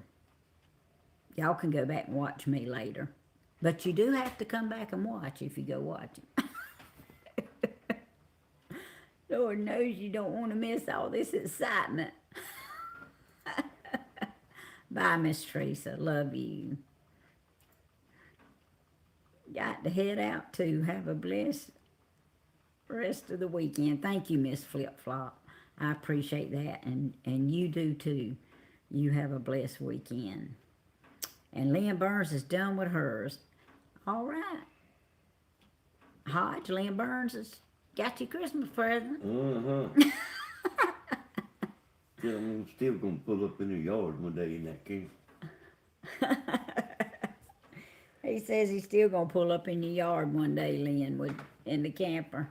S1: can go back and watch me later. But you do have to come back and watch if you go watching. Lord knows you don't want to miss all this excitement. Bye, Miss Teresa. Love you. Got to head out too. Have a blessed rest of the weekend. Thank you, Miss Flip Flop. I appreciate that. And you do too. You have a blessed weekend. And Lynn Burns is done with hers. All right. Hodge, Lynn Burns has got your Christmas present.
S2: Yeah, I'm still going to pull up in the yard one day in that camper.
S1: He says he's still going to pull up in your yard one day, Lynn, in the camper.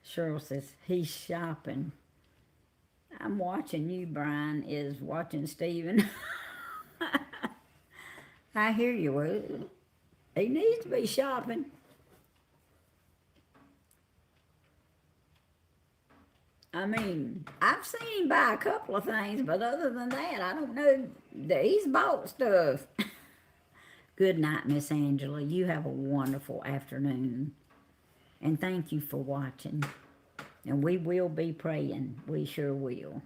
S1: Cheryl says he's shopping. I'm watching you, Brian is watching Stephen. I hear you. Well, he needs to be shopping. I mean, I've seen him buy a couple of things, but other than that, I don't know that he's bought stuff. Good night, Miss Angela. You have a wonderful afternoon. And thank you for watching. And we will be praying. We sure will.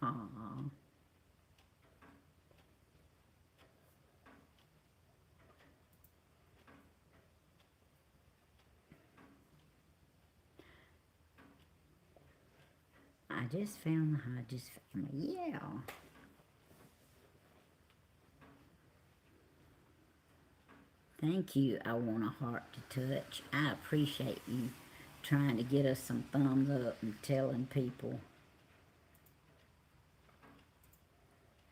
S1: Aww. I just found the Hodges family. Yeah. Thank you. I want a heart to touch. I appreciate you trying to get us some thumbs up and telling people.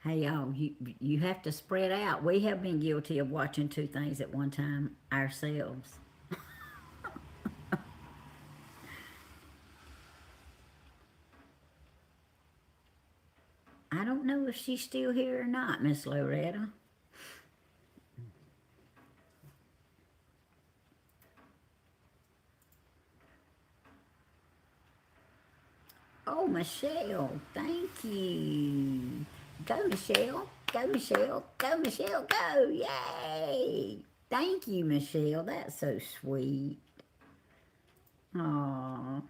S1: Hey, y'all, you have to spread out. We have been guilty of watching two things at one time ourselves. I don't know if she's still here or not, Miss Loretta. Oh, Michelle, thank you. Go, Michelle. Go, Michelle. Go, Michelle. Go. Yay. Thank you, Michelle. That's so sweet. Aw.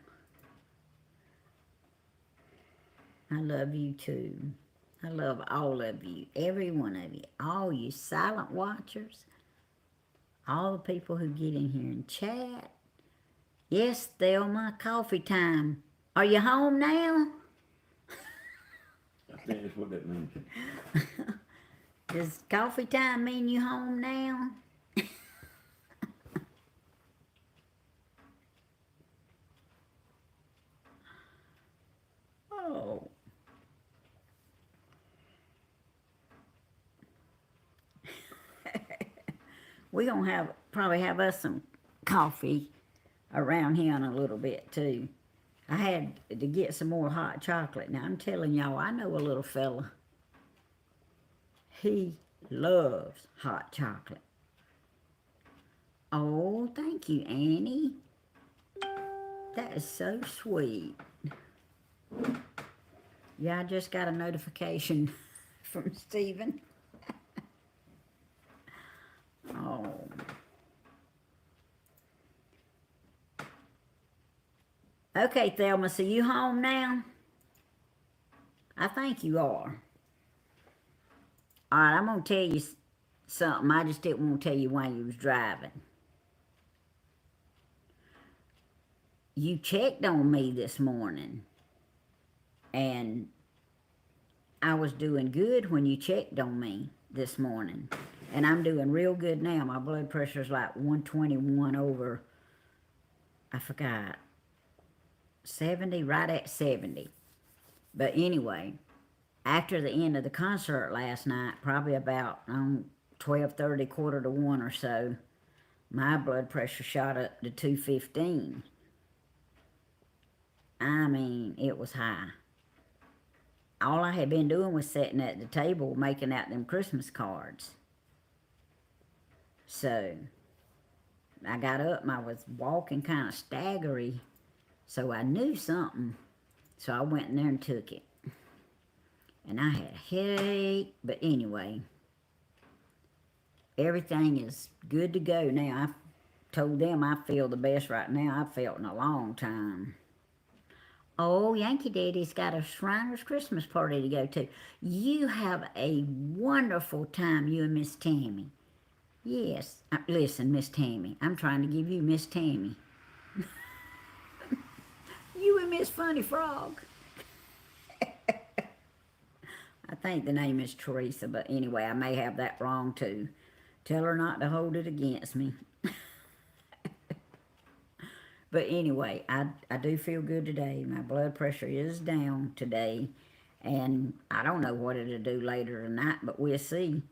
S1: I love you too. I love all of you. Every one of you. All you silent watchers. All the people who get in here and chat. Yes, Thelma, coffee time. Are you home now?
S2: I think that's what that means.
S1: Does coffee time mean you home now? Oh. We're going to probably have us some coffee around here in a little bit too. I had to get some more hot chocolate. Now I'm telling y'all, I know a little fella. He loves hot chocolate. Oh, thank you, Annie. That is so sweet. Yeah, I just got a notification from Stephen. Oh. Okay, Thelma, so you home now? I think you are. All right, I'm going to tell you something. I just didn't want to tell you while you was driving. You checked on me this morning. And I was doing good when you checked on me this morning. And I'm doing real good now. My blood pressure's like 121 over, I forgot, 70, right at 70. But anyway, after the end of the concert last night, probably about 12:30, quarter to 1 or so, my blood pressure shot up to 215. I mean, it was high. All I had been doing was sitting at the table making out them Christmas cards. So I got up and I was walking kind of staggery. So I knew something. So I went in there and took it. And I had a headache. But anyway, everything is good to go now. I told them I feel the best right now I've felt in a long time. Oh, Yankee Daddy's got a Shriner's Christmas party to go to. You have a wonderful time, you and Miss Tammy. Yes. Listen, Miss Tammy, I'm trying to give you Miss Tammy. You and Miss Funny Frog. I think the name is Teresa, but anyway, I may have that wrong too. Tell her not to hold it against me. But anyway, I do feel good today. My blood pressure is down today. And I don't know what it'll do later tonight, but we'll see.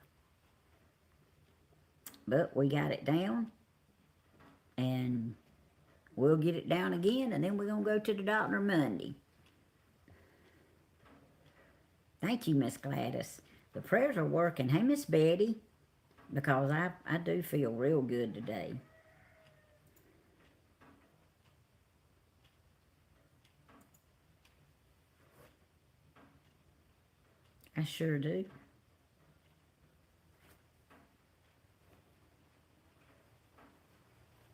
S1: But we got it down. And we'll get it down again. And then we're going to go to the doctor Monday. Thank you, Miss Gladys. The prayers are working. Hey, Miss Betty. Because I do feel real good today. I sure do.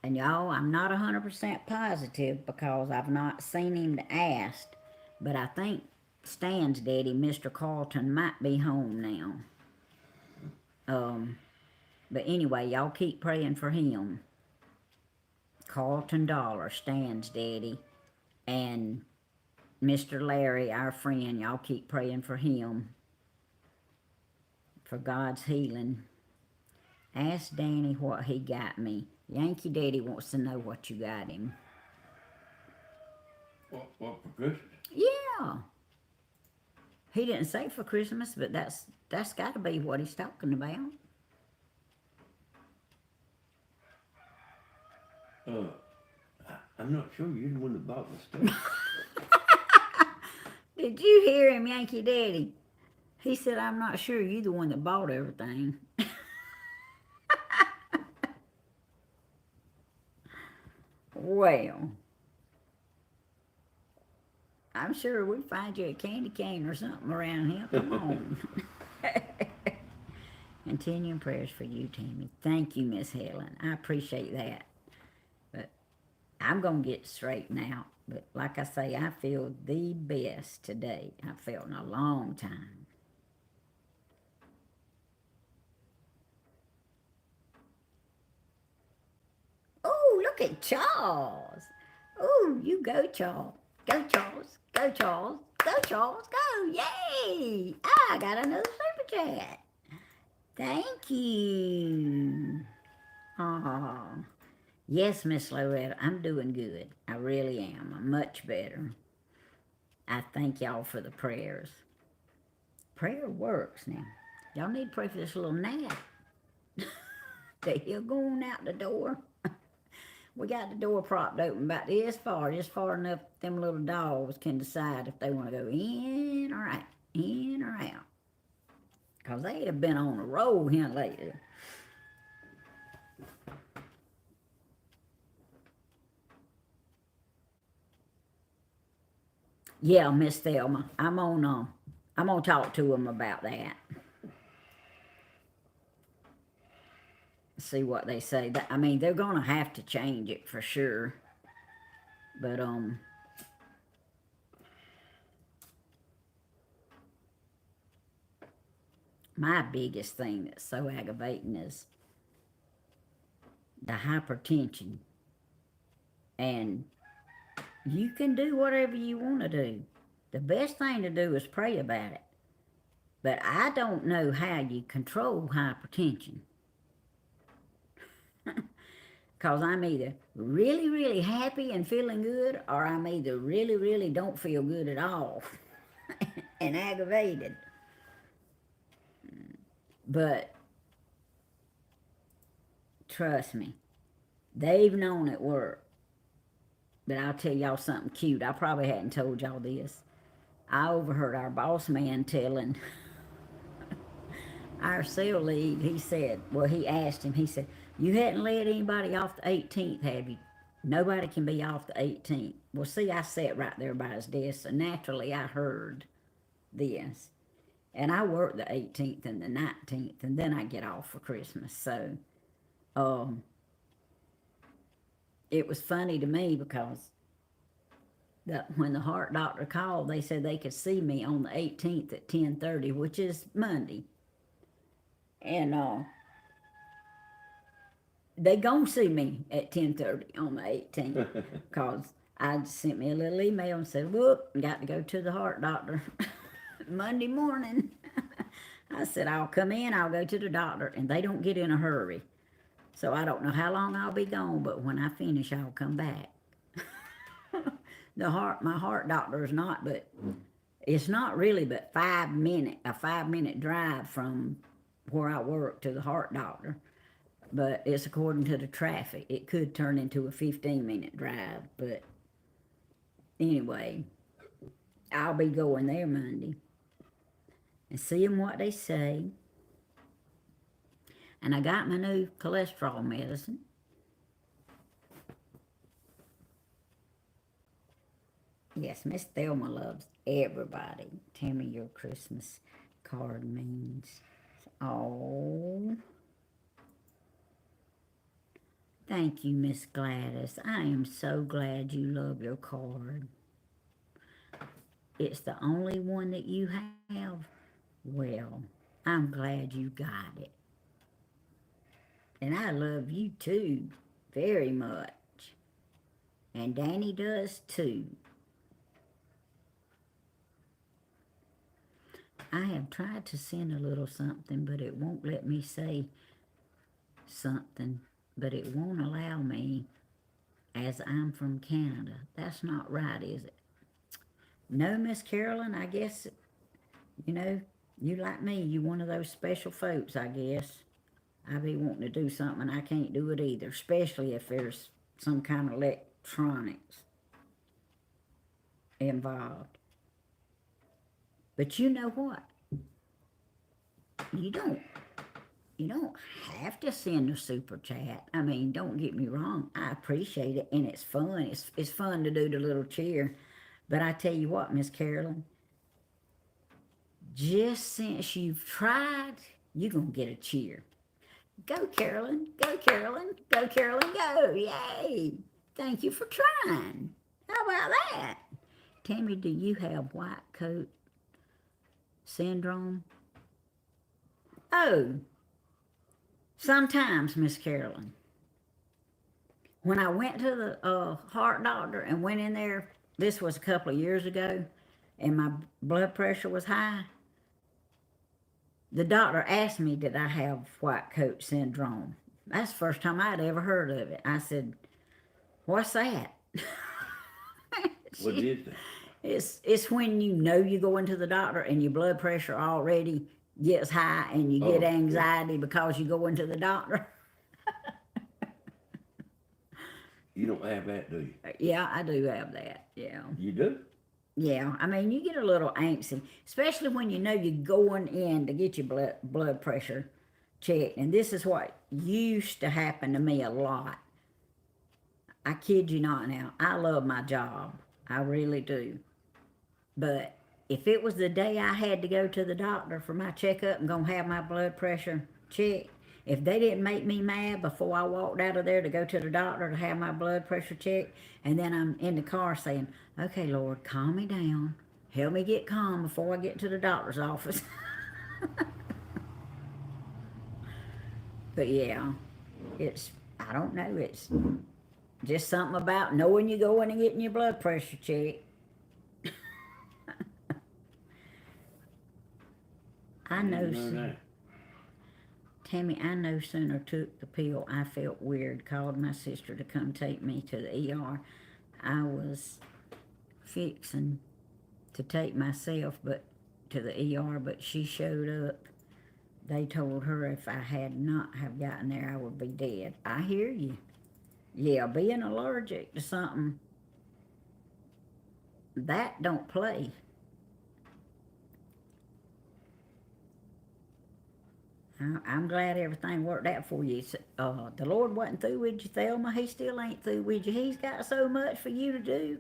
S1: And y'all, I'm not 100% positive because I've not seen him to ask. But I think Stan's daddy, Mr. Carlton, might be home now. But anyway, y'all keep praying for him. Carlton Dollar, Stan's daddy. And Mr. Larry, our friend, y'all keep praying for him. For God's healing. Ask Danny what he got me. Yankee Daddy wants to know what you got him.
S2: What for Christmas?
S1: Yeah. He didn't say for Christmas, but that's got to be what he's talking about.
S2: I'm not sure. You're the one that bought the stuff.
S1: Did you hear him, Yankee Daddy? He said, I'm not sure you're the one that bought everything. Well, I'm sure we'd find you a candy cane or something around here. Come on. Continuing prayers for you, Tammy. Thank you, Miss Helen. I appreciate that. But I'm going to get straightened out. But like I say, I feel the best today I've felt in a long time. Oh, look at Charles. Oh, you go, Charles. Go, Charles. Go, Charles. Go, Charles. Go. Yay. I got another super chat. Thank you. Oh, yes, Miss Loretta, I'm doing good. I really am. I'm much better. I thank y'all for the prayers. Prayer works now. Y'all need to pray for this little gnat. That he'll go on out the door. We got the door propped open about this far, just far enough them little dogs can decide if they want to go in or out. In or out. Because they have been on a roll here lately. Yeah, Miss Thelma, I'm gonna talk to them about that. See what they say. I mean, they're gonna have to change it for sure. But my biggest thing that's so aggravating is the hypertension. And you can do whatever you want to do. The best thing to do is pray about it. But I don't know how you control hypertension. Because I'm either really, really happy and feeling good, or I'm either really, really don't feel good at all and aggravated. But trust me, they've known it worked. But I'll tell y'all something cute. I probably hadn't told y'all this. I overheard our boss man telling our cell lead, he said, well, he asked him, he said, you hadn't let anybody off the 18th, have you? Nobody can be off the 18th. Well, see, I sat right there by his desk, so naturally I heard this. And I work the 18th and the 19th, and then I get off for Christmas. So, it was funny to me because when the heart doctor called, they said they could see me on the 18th at 10:30, which is Monday. And they gonna see me at 10:30 on the 18th because I sent me a little email and said, whoop, got to go to the heart doctor Monday morning. I said, I'll come in, I'll go to the doctor, and they don't get in a hurry. So I don't know how long I'll be gone, but when I finish, I'll come back. My heart doctor is not, but it's not really but a 5-minute drive from where I work to the heart doctor. But it's according to the traffic. It could turn into a 15-minute drive, but anyway, I'll be going there Monday and seeing what they say. And I got my new cholesterol medicine. Yes, Miss Thelma loves everybody. Tell me your Christmas card means. Oh. Thank you, Miss Gladys. I am so glad you love your card. It's the only one that you have. Well, I'm glad you got it. And I love you too, very much. And Danny does too. I have tried to send a little something, but it won't let me say something. But it won't allow me as I'm from Canada. That's not right, is it? No, Miss Carolyn, I guess, you like me, you one of those special folks, I guess. I be wanting to do something and I can't do it either, especially if there's some kind of electronics involved. But you know what? you don't you don't have to send a super chat. I mean, don't get me wrong. I appreciate it, and it's fun. It's fun to do the little cheer. But I tell you what, Miss Carolyn, just since you've tried, you're going to get a cheer. Go, Carolyn. Go, Carolyn. Go, Carolyn. Go. Yay. Thank you for trying. How about that? Tammy, do you have white coat syndrome? Oh, sometimes, Miss Carolyn. When I went to the heart doctor and went in there, this was a couple of years ago, and my blood pressure was high, the doctor asked me, did I have white coat syndrome? That's the first time I'd ever heard of it. I said, what's that?
S2: What is that?
S1: It's when you know you go into the doctor and your blood pressure already gets high and you get anxiety because you go into the doctor.
S2: You don't have that, do you?
S1: Yeah, I do have that. Yeah.
S2: You do?
S1: Yeah, I mean, you get a little antsy, especially when you know you're going in to get your blood pressure checked. And this is what used to happen to me a lot. I kid you not now. I love my job. I really do. But if it was the day I had to go to the doctor for my checkup and gonna have my blood pressure checked, if they didn't make me mad before I walked out of there to go to the doctor to have my blood pressure checked, and then I'm in the car saying, okay, Lord, calm me down. Help me get calm before I get to the doctor's office. But yeah, I don't know, it's just something about knowing you're going and getting your blood pressure checked. I know. Tammy, I no sooner took the pill, I felt weird. Called my sister to come take me to the ER. I was fixing to take myself to the ER, but she showed up. They told her if I had not have gotten there, I would be dead. I hear you. Yeah, being allergic to something, that don't play. I'm glad everything worked out for you. The Lord wasn't through with you, Thelma. He still ain't through with you. He's got so much for you to do.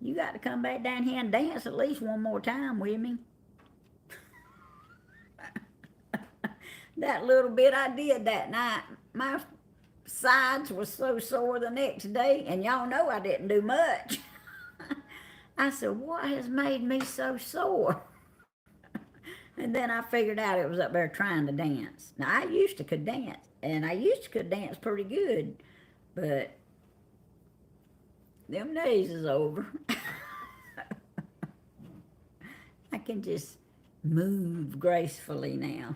S1: You got to come back down here and dance at least one more time with me. That little bit I did that night, my sides were so sore the next day, and y'all know I didn't do much. I said, what has made me so sore? And then I figured out it was up there trying to dance. Now, I used to could dance, and I used to could dance pretty good, but them days is over. I can just move gracefully now.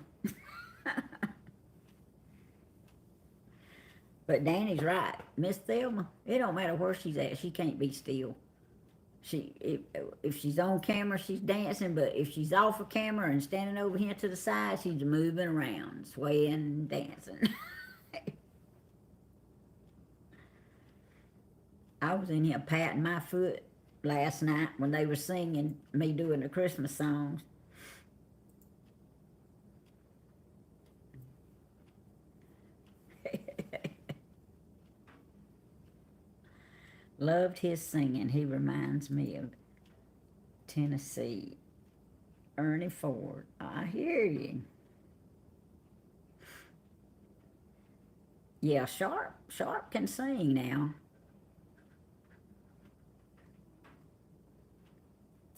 S1: But Danny's right. Miss Thelma, it don't matter where she's at, she can't be still. If she's on camera, she's dancing, but if she's off of camera and standing over here to the side, she's moving around, swaying and dancing. I was in here patting my foot last night when they were singing me doing the Christmas songs. Loved his singing. He reminds me of Tennessee. Ernie Ford. I hear you. Yeah, Sharp can sing now.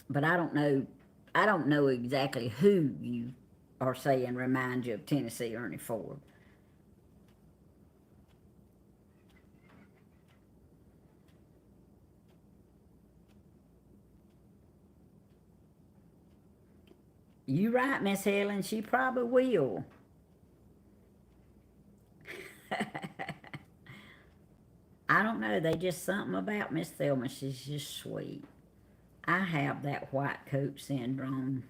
S1: But I don't know exactly who you are saying reminds you of Tennessee Ernie Ford. You right, Miss Helen, she probably will. I don't know, they just something about Miss Thelma, she's just sweet. I have that white coat syndrome.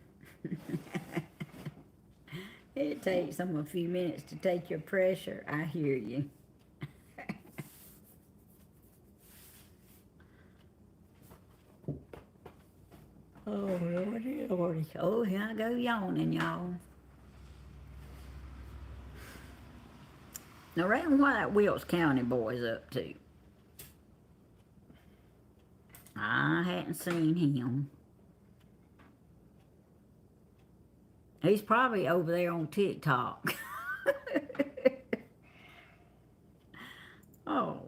S1: It takes them a few minutes to take your pressure. I hear you. Oh, Lordy, Lordy. Oh, here I go yawning, y'all. Around what that Wilkes County boy's up to. I hadn't seen him. He's probably over there on TikTok. Oh.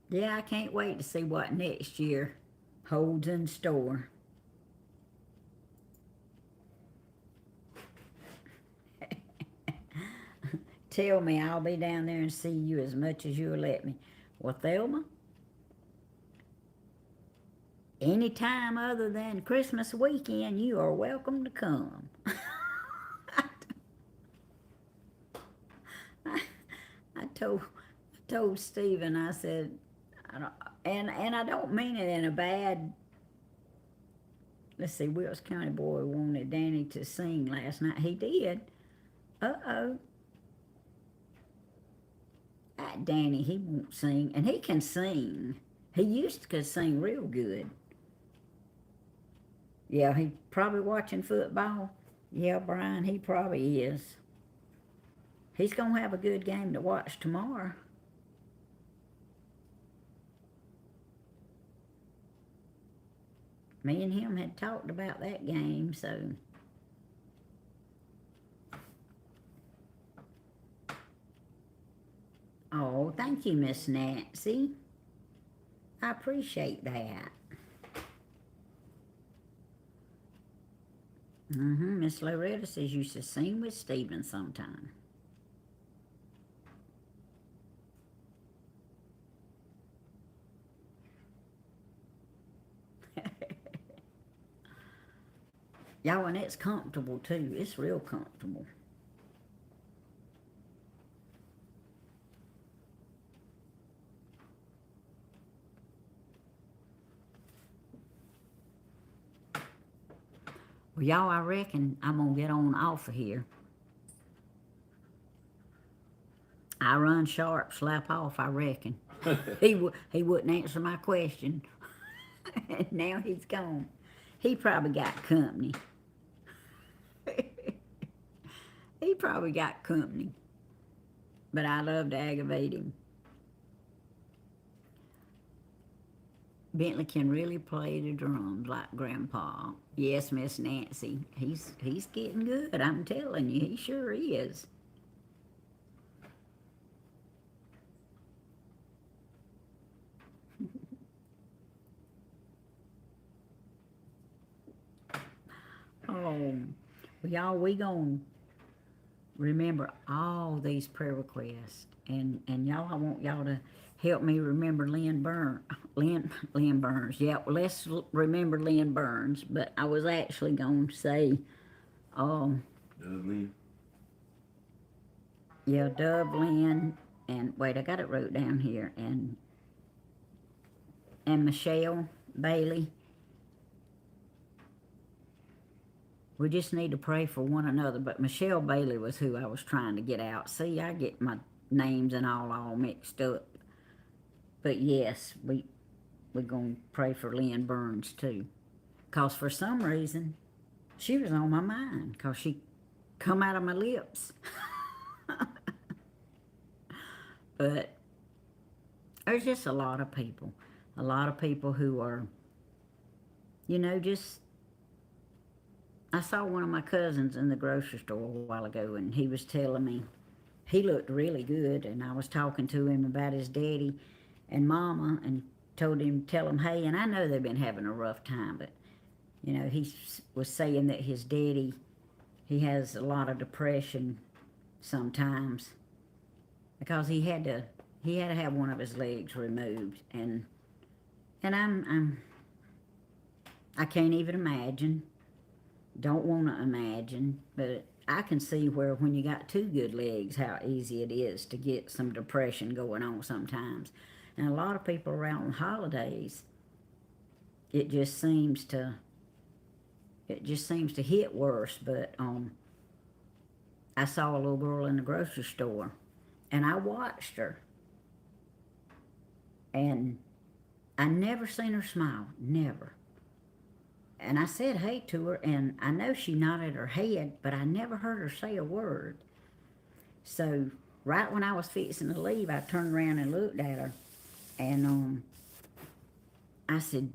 S1: Yeah, I can't wait to see what next year holds in store. Tell me I'll be down there and see you as much as you'll let me. Well, Thelma, any time other than Christmas weekend, you are welcome to come. I told Stephen, I said, I don't, and I don't mean it in a bad. Let's see, Wilkes County boy wanted Danny to sing last night. He did. Uh-oh. Danny, he won't sing, and he can sing. He used to sing real good. Yeah, he probably watching football. Yeah, Brian, he probably is. He's going to have a good game to watch tomorrow. Me and him had talked about that game, so. Oh, thank you, Miss Nancy. I appreciate that. Miss Loretta says you should sing with Stephen sometime. Y'all, and it's comfortable too. It's real comfortable. Well, y'all, I reckon I'm going to get on off of here. I run sharp, slap off, I reckon. He wouldn't answer my question. And now he's gone. He probably got company. He probably got company. But I love to aggravate him. Bentley can really play the drums like Grandpa. Yes, Miss Nancy. He's getting good, I'm telling you. He sure is. Oh, well, y'all, we gonna remember all these prayer requests. And y'all, I want y'all to help me remember Lynn Burns. Yeah, well, let's remember Lynn Burns. But I was actually going to say,
S2: Dublin.
S1: Yeah, Dublin, and wait, I got it wrote down here, and Michelle Bailey. We just need to pray for one another. But Michelle Bailey was who I was trying to get out. See, I get my names and all mixed up. But yes, we're going to pray for Lynn Burns too. Because for some reason, she was on my mind. Because she come out of my lips. But there's just a lot of people. A lot of people who are, just... I saw one of my cousins in the grocery store a while ago, and he was telling me he looked really good, and I was talking to him about his daddy and mama, and tell him, hey, and I know they've been having a rough time, but, he was saying that his daddy, he has a lot of depression sometimes, because he had to have one of his legs removed, and I can't even imagine. Don't want to imagine, but I can see where when you got two good legs, how easy it is to get some depression going on sometimes. And a lot of people around the holidays, it just seems to hit worse. But I saw a little girl in the grocery store, and I watched her, and I never seen her smile, never. And I said hey to her, and I know she nodded her head, but I never heard her say a word. So right when I was fixing to leave, I turned around and looked at her, and I said,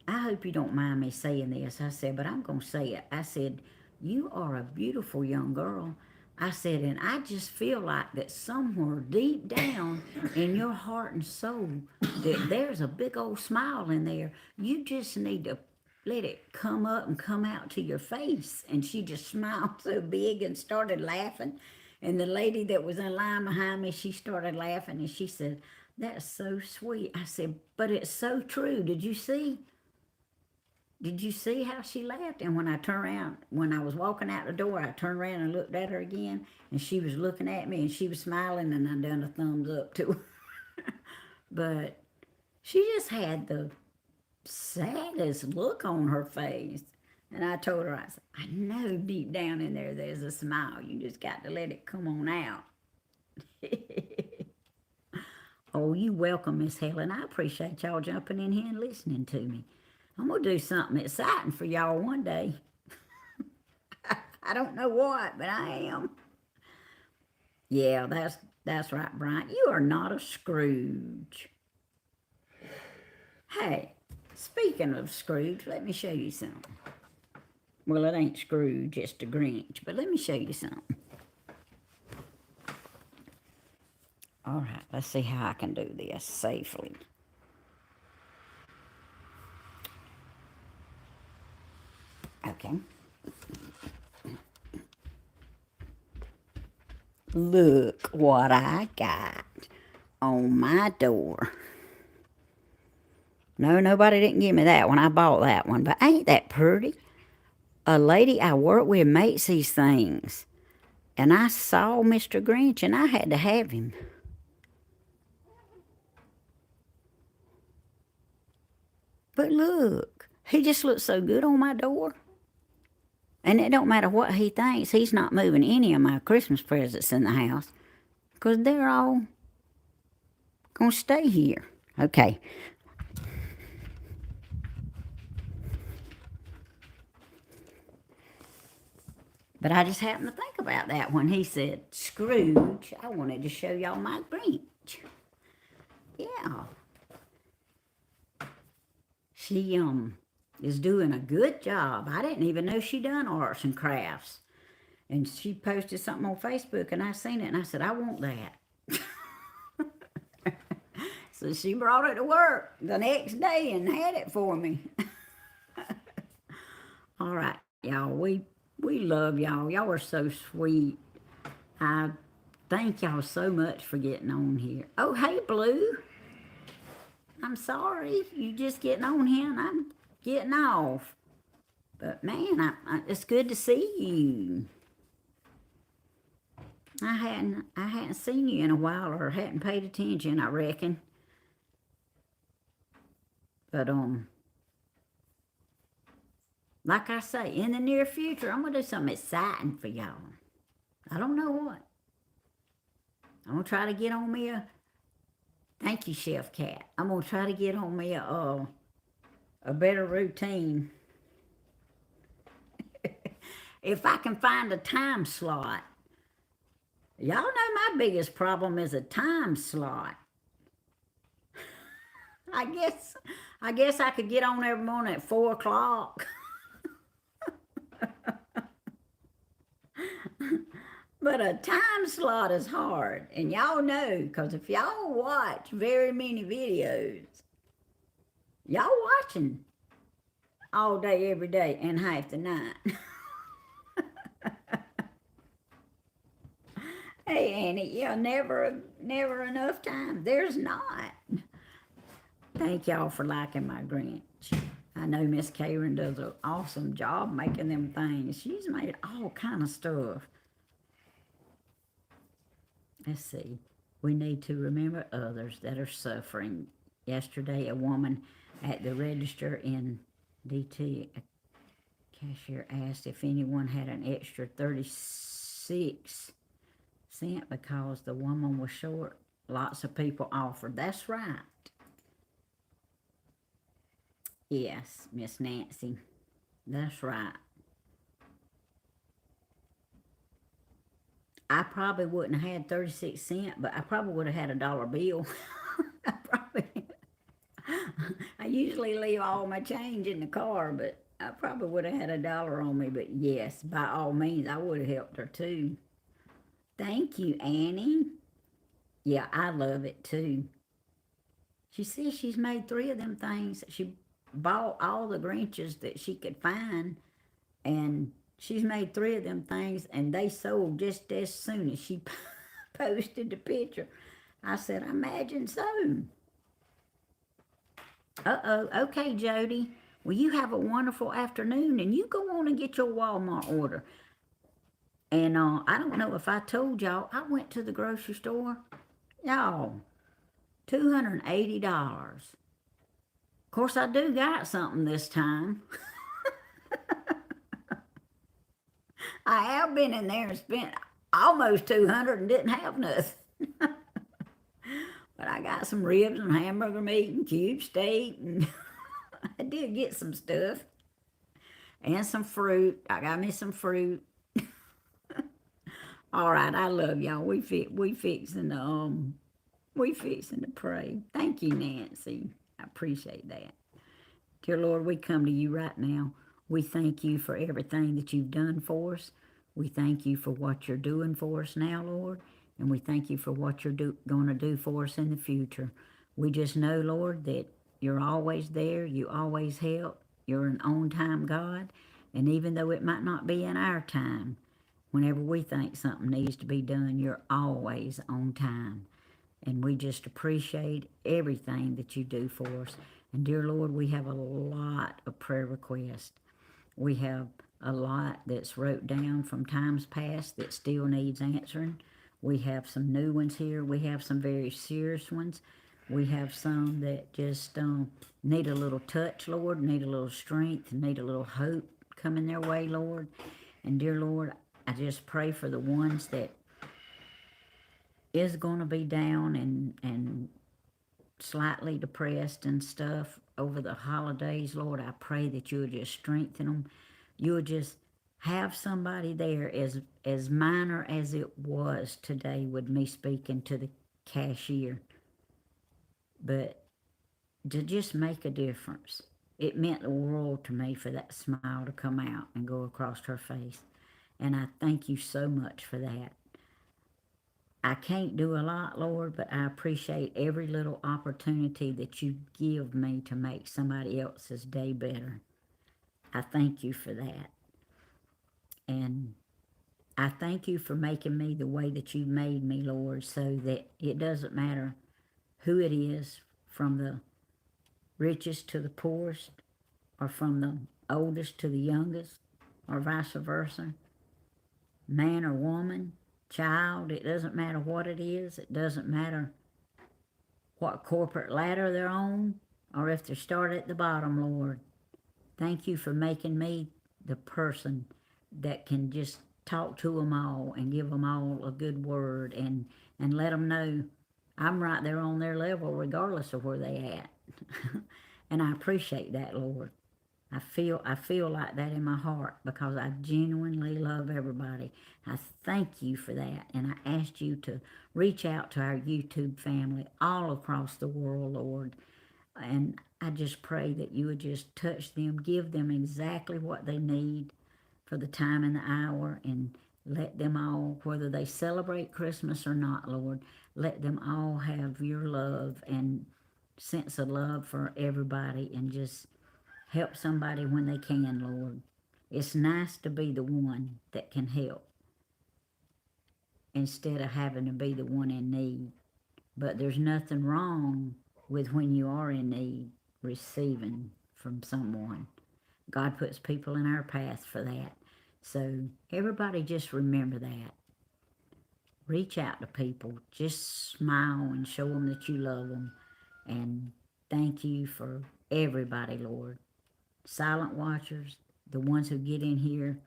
S1: I hope you don't mind me saying this. I said, but I'm going to say it. I said, you are a beautiful young girl. I said, and I just feel like that somewhere deep down in your heart and soul that there's a big old smile in there. You just need to let it come up and come out to your face. And she just smiled so big and started laughing. And the lady that was in line behind me, she started laughing, and she said, that's so sweet. I said, but it's so true. Did you see? Did you see how she laughed? And when I turned around, when I was walking out the door, I turned around and looked at her again, and she was looking at me, and she was smiling, and I done a thumbs up to her. But she just had the saddest look on her face. And I told her, I said, I know deep down in there there's a smile. You just got to let it come on out. Oh, you welcome, Miss Helen. I appreciate y'all jumping in here and listening to me. I'm going to do something exciting for y'all one day. I don't know what, but I am. Yeah, that's right, Brian. You are not a Scrooge. Hey, speaking of Scrooge, let me show you something. Well, it ain't Scrooge, it's the Grinch, but let me show you something. All right, let's see how I can do this safely. Okay. Look what I got on my door. No, nobody didn't give me that one. I bought that one, but ain't that pretty? A lady I work with makes these things, and I saw Mr. Grinch, and I had to have him. But look, he just looks so good on my door. And it don't matter what he thinks, he's not moving any of my Christmas presents in the house, because they're all going to stay here. Okay. But I just happened to think about that when he said Scrooge. I wanted to show y'all my Grinch. Yeah. She is doing a good job. I didn't even know she done arts and crafts. And she posted something on Facebook, and I seen it, and I said, I want that. So she brought it to work the next day and had it for me. All right, y'all. We love y'all. Y'all are so sweet. I thank y'all so much for getting on here. Oh, hey, Blue. I'm sorry. You just getting on here and I'm getting off. But man, it's good to see you. I hadn't seen you in a while, or hadn't paid attention, I reckon. But like I say, in the near future, I'm gonna do something exciting for y'all. I don't know what. I'm gonna try to get on me a. Thank you, Chef Cat. I'm gonna try to get on me a better routine. If I can find a time slot. Y'all know my biggest problem is a time slot. I guess I could get on every morning at 4 o'clock. But a time slot is hard. And y'all know, because if y'all watch very many videos, y'all watching all day, every day, and half the night. Hey, Annie, yeah, never enough time. There's not. Thank y'all for liking my Grinch. I know Miss Karen does an awesome job making them things. She's made all kind of stuff. Let's see. We need to remember others that are suffering. Yesterday, a woman at the register in DT, a cashier asked if anyone had an extra 36 cents because the woman was short. Lots of people offered. That's right. Yes, Miss Nancy. That's right. I probably wouldn't have had 36 cents, but I probably would have had a dollar bill. I probably, I usually leave all my change in the car, but I probably would have had a dollar on me. But yes, by all means, I would have helped her too. Thank you, Annie. Yeah, I love it too. She says she's made three of them things. She bought all the Grinches that she could find, and she's made three of them things, and they sold just as soon as she posted the picture. I said, I imagine so. Uh-oh. Okay, Jody. Well, you have a wonderful afternoon, and you go on and get your Walmart order. And I don't know if I told y'all, I went to the grocery store. Y'all, $280. Of course, I do got something this time. I have been in there and spent almost 200 and didn't have nothing. But I got some ribs and hamburger meat and cube steak, and I did get some stuff and some fruit. I got me some fruit. All right, I love y'all. We fixing to pray. Thank you, Nancy. I appreciate that. Dear Lord, we come to you right now. We thank you for everything that you've done for us. We thank you for what you're doing for us now, Lord. And we thank you for what you're going to do for us in the future. We just know, Lord, that you're always there. You always help. You're an on-time God. And even though it might not be in our time, whenever we think something needs to be done, you're always on time. And we just appreciate everything that you do for us. And dear Lord, we have a lot of prayer requests. We have a lot that's wrote down from times past that still needs answering. We have some new ones here. We have some very serious ones. We have some that just need a little touch, Lord, need a little strength, need a little hope coming their way, Lord. And dear Lord, I just pray for the ones that is going to be down and slightly depressed and stuff over the holidays, Lord. I pray that you would just strengthen them. You would just have somebody there, as minor as it was today with me speaking to the cashier, but to just make a difference. It meant the world to me for that smile to come out and go across her face. And I thank you so much for that. I can't do a lot, Lord, but I appreciate every little opportunity that you give me to make somebody else's day better. I thank you for that. And I thank you for making me the way that you made me, Lord, so that it doesn't matter who it is, from the richest to the poorest, or from the oldest to the youngest, or vice versa, man or woman, child. It doesn't matter what it is. It doesn't matter what corporate ladder they're on, or if they start at the bottom, Lord. Thank you for making me the person that can just talk to them all and give them all a good word, and let them know I'm right there on their level regardless of where they at. And I appreciate that, Lord. I feel like that in my heart because I genuinely love everybody. I thank you for that, and I asked you to reach out to our YouTube family all across the world, Lord. And I just pray that you would just touch them, give them exactly what they need for the time and the hour, and let them all, whether they celebrate Christmas or not, Lord, let them all have your love and sense of love for everybody, and just help somebody when they can, Lord. It's nice to be the one that can help instead of having to be the one in need. But there's nothing wrong with, when you are in need, receiving from someone. God puts people in our path for that. So everybody just remember that. Reach out to people. Just smile and show them that you love them. And thank you for everybody, Lord. Silent watchers, the ones who get in here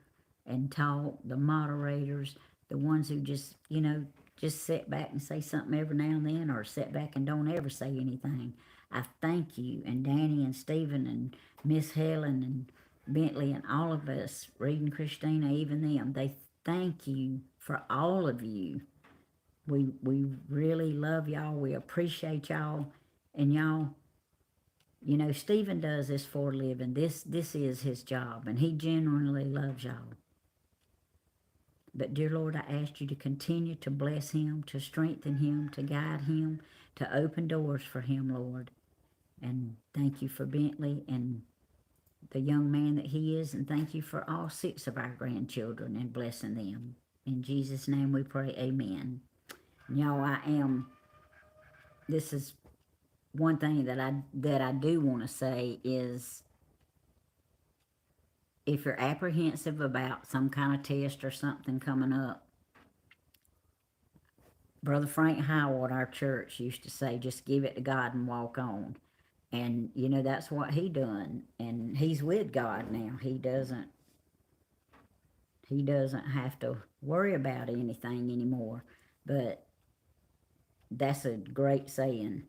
S1: and talk, the moderators, the ones who just, just sit back and say something every now and then, or sit back and don't ever say anything. I thank you, and Danny and Stephen and Miss Helen and Bentley and all of us, Reed and Christina, even them, they thank you for all of you. We really love y'all. We appreciate y'all. And y'all, you know, Stephen does this for a living. This is his job, and he genuinely loves y'all. But dear Lord, I ask you to continue to bless him, to strengthen him, to guide him, to open doors for him, Lord. And thank you for Bentley and the young man that he is, and thank you for all 6 of our grandchildren and blessing them. In Jesus' name we pray, amen. Y'all, this is one thing that I do want to say is, if you're apprehensive about some kind of test or something coming up, Brother Frank Howell at our church used to say, just give it to God and walk on. And, you know, that's what he done. And he's with God now. He doesn't have to worry about anything anymore. But that's a great saying.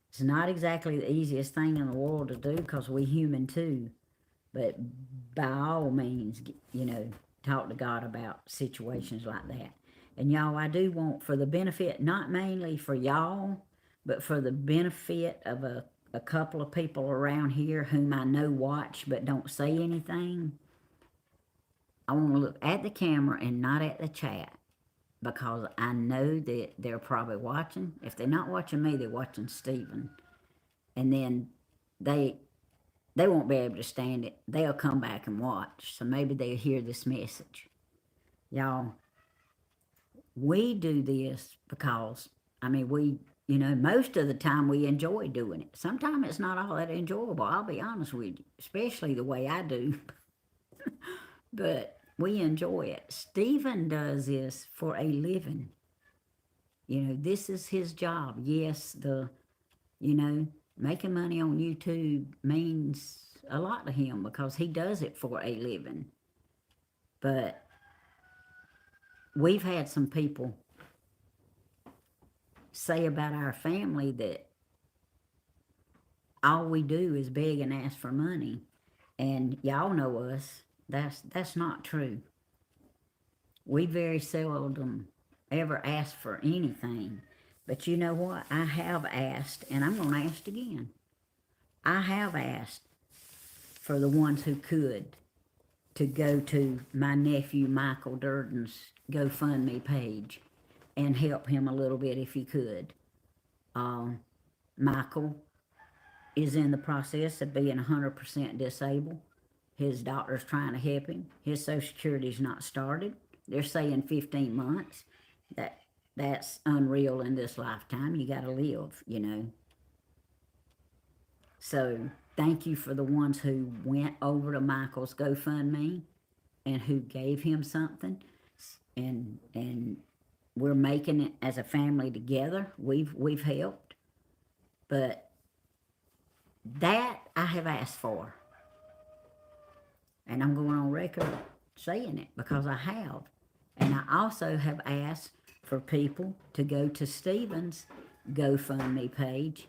S1: It's not exactly the easiest thing in the world to do, because we human too. But by all means, you know, talk to God about situations like that. And y'all, I do want, for the benefit, not mainly for y'all, but for the benefit of a couple of people around here whom I know watch but don't say anything, I want to look at the camera and not at the chat, because I know that they're probably watching. If they're not watching me, they're watching Stephen. And then they won't be able to stand it. They'll come back and watch. So maybe they'll hear this message. Y'all, we do this because, I mean, you know, most of the time we enjoy doing it. Sometimes it's not all that enjoyable, I'll be honest with you, especially the way I do. But we enjoy it. Stephen does this for a living. You know, this is his job. Yes, you know, making money on YouTube means a lot to him because he does it for a living. But we've had some people say about our family that all we do is beg and ask for money. And y'all know us. That's not true. We very seldom ever ask for anything. But you know what? I have asked, and I'm going to ask again. I have asked for the ones who could to go to my nephew Michael Durden's GoFundMe page and help him a little bit if he could. Michael is in the process of being 100% disabled. His doctor's trying to help him. His Social Security's not started. They're saying 15 months. That's unreal in this lifetime. You got to live, you know. So thank you for the ones who went over to Michael's GoFundMe and who gave him something. And we're making it as a family together. We've helped. But that I have asked for. And I'm going on record saying it because I have. And I also have asked for people to go to Stephen's GoFundMe page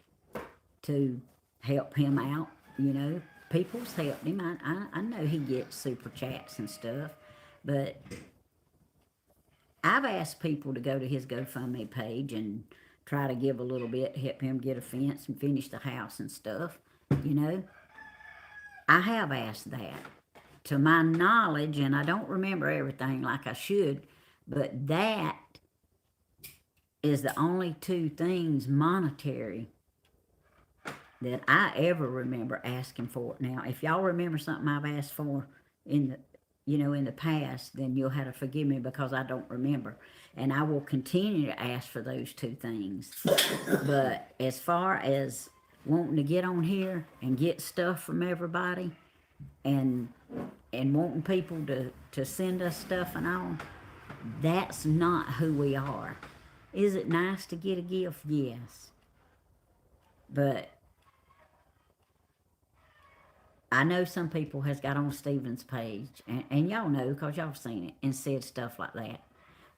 S1: to help him out. You know, people's helped him. I know he gets super chats and stuff, but I've asked people to go to his GoFundMe page and try to give a little bit, help him get a fence and finish the house and stuff. You know, I have asked that. To my knowledge, and I don't remember everything like I should, but that is the only 2 things monetary that I ever remember asking for. Now, if y'all remember something I've asked for in the past, then you'll have to forgive me because I don't remember. And I will continue to ask for those 2 things. But as far as wanting to get on here and get stuff from everybody, and wanting people to send us stuff and all, that's not who we are. Is it nice to get a gift? Yes. But I know some people has got on Stephen's page, and y'all know because y'all seen it, and said stuff like that.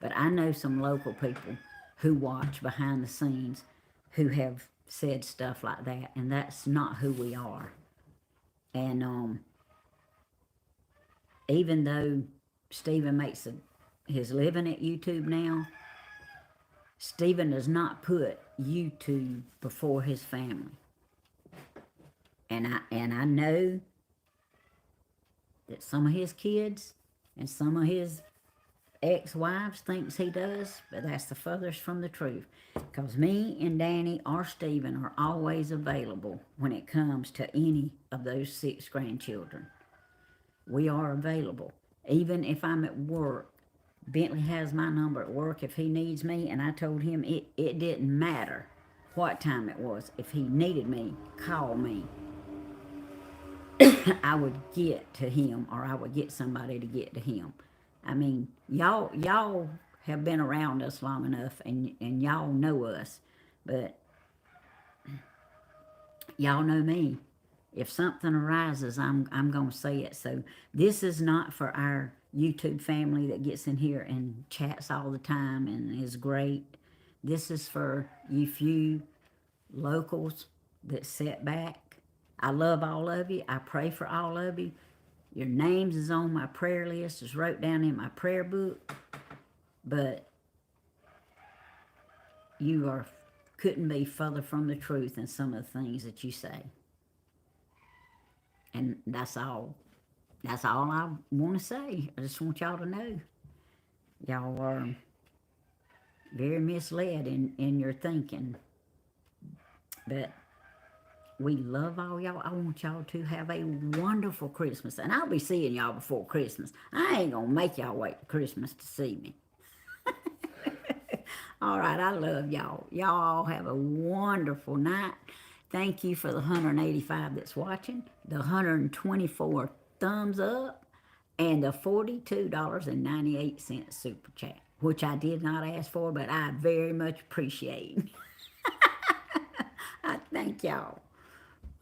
S1: But I know some local people who watch behind the scenes who have said stuff like that, and that's not who we are. And even though Stephen makes his living at YouTube now, Stephen does not put YouTube before his family. And I know that some of his kids and some of his ex-wives thinks he does, but that's the furthest from the truth. Because me and Danny or Stephen are always available when it comes to any of those 6 grandchildren. We are available. Even if I'm at work, Bentley has my number at work if he needs me, and I told him it didn't matter what time it was. If he needed me, call me. I would get to him, or I would get somebody to get to him. I mean, y'all have been around us long enough, and y'all know us, but y'all know me. If something arises, I'm gonna say it. So this is not for our YouTube family that gets in here and chats all the time and is great. This is for you few locals that sit back. I love all of you. I pray for all of you. Your names is on my prayer list. It's wrote down in my prayer book. But you couldn't be further from the truth in some of the things that you say. And that's all I want to say. I just want y'all to know. Y'all are very misled in your thinking. But we love all y'all. I want y'all to have a wonderful Christmas. And I'll be seeing y'all before Christmas. I ain't going to make y'all wait for Christmas to see me. All right, I love y'all. Y'all all have a wonderful night. Thank you for the 185 that's watching, the 124 thumbs up, and the $42.98 super chat, which I did not ask for, but I very much appreciate. I thank y'all.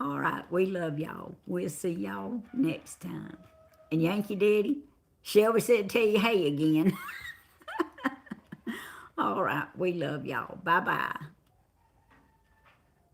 S1: All right, we love y'all. We'll see y'all next time. And Yankee Daddy, Shelby said tell you hey again. All right, we love y'all. Bye-bye.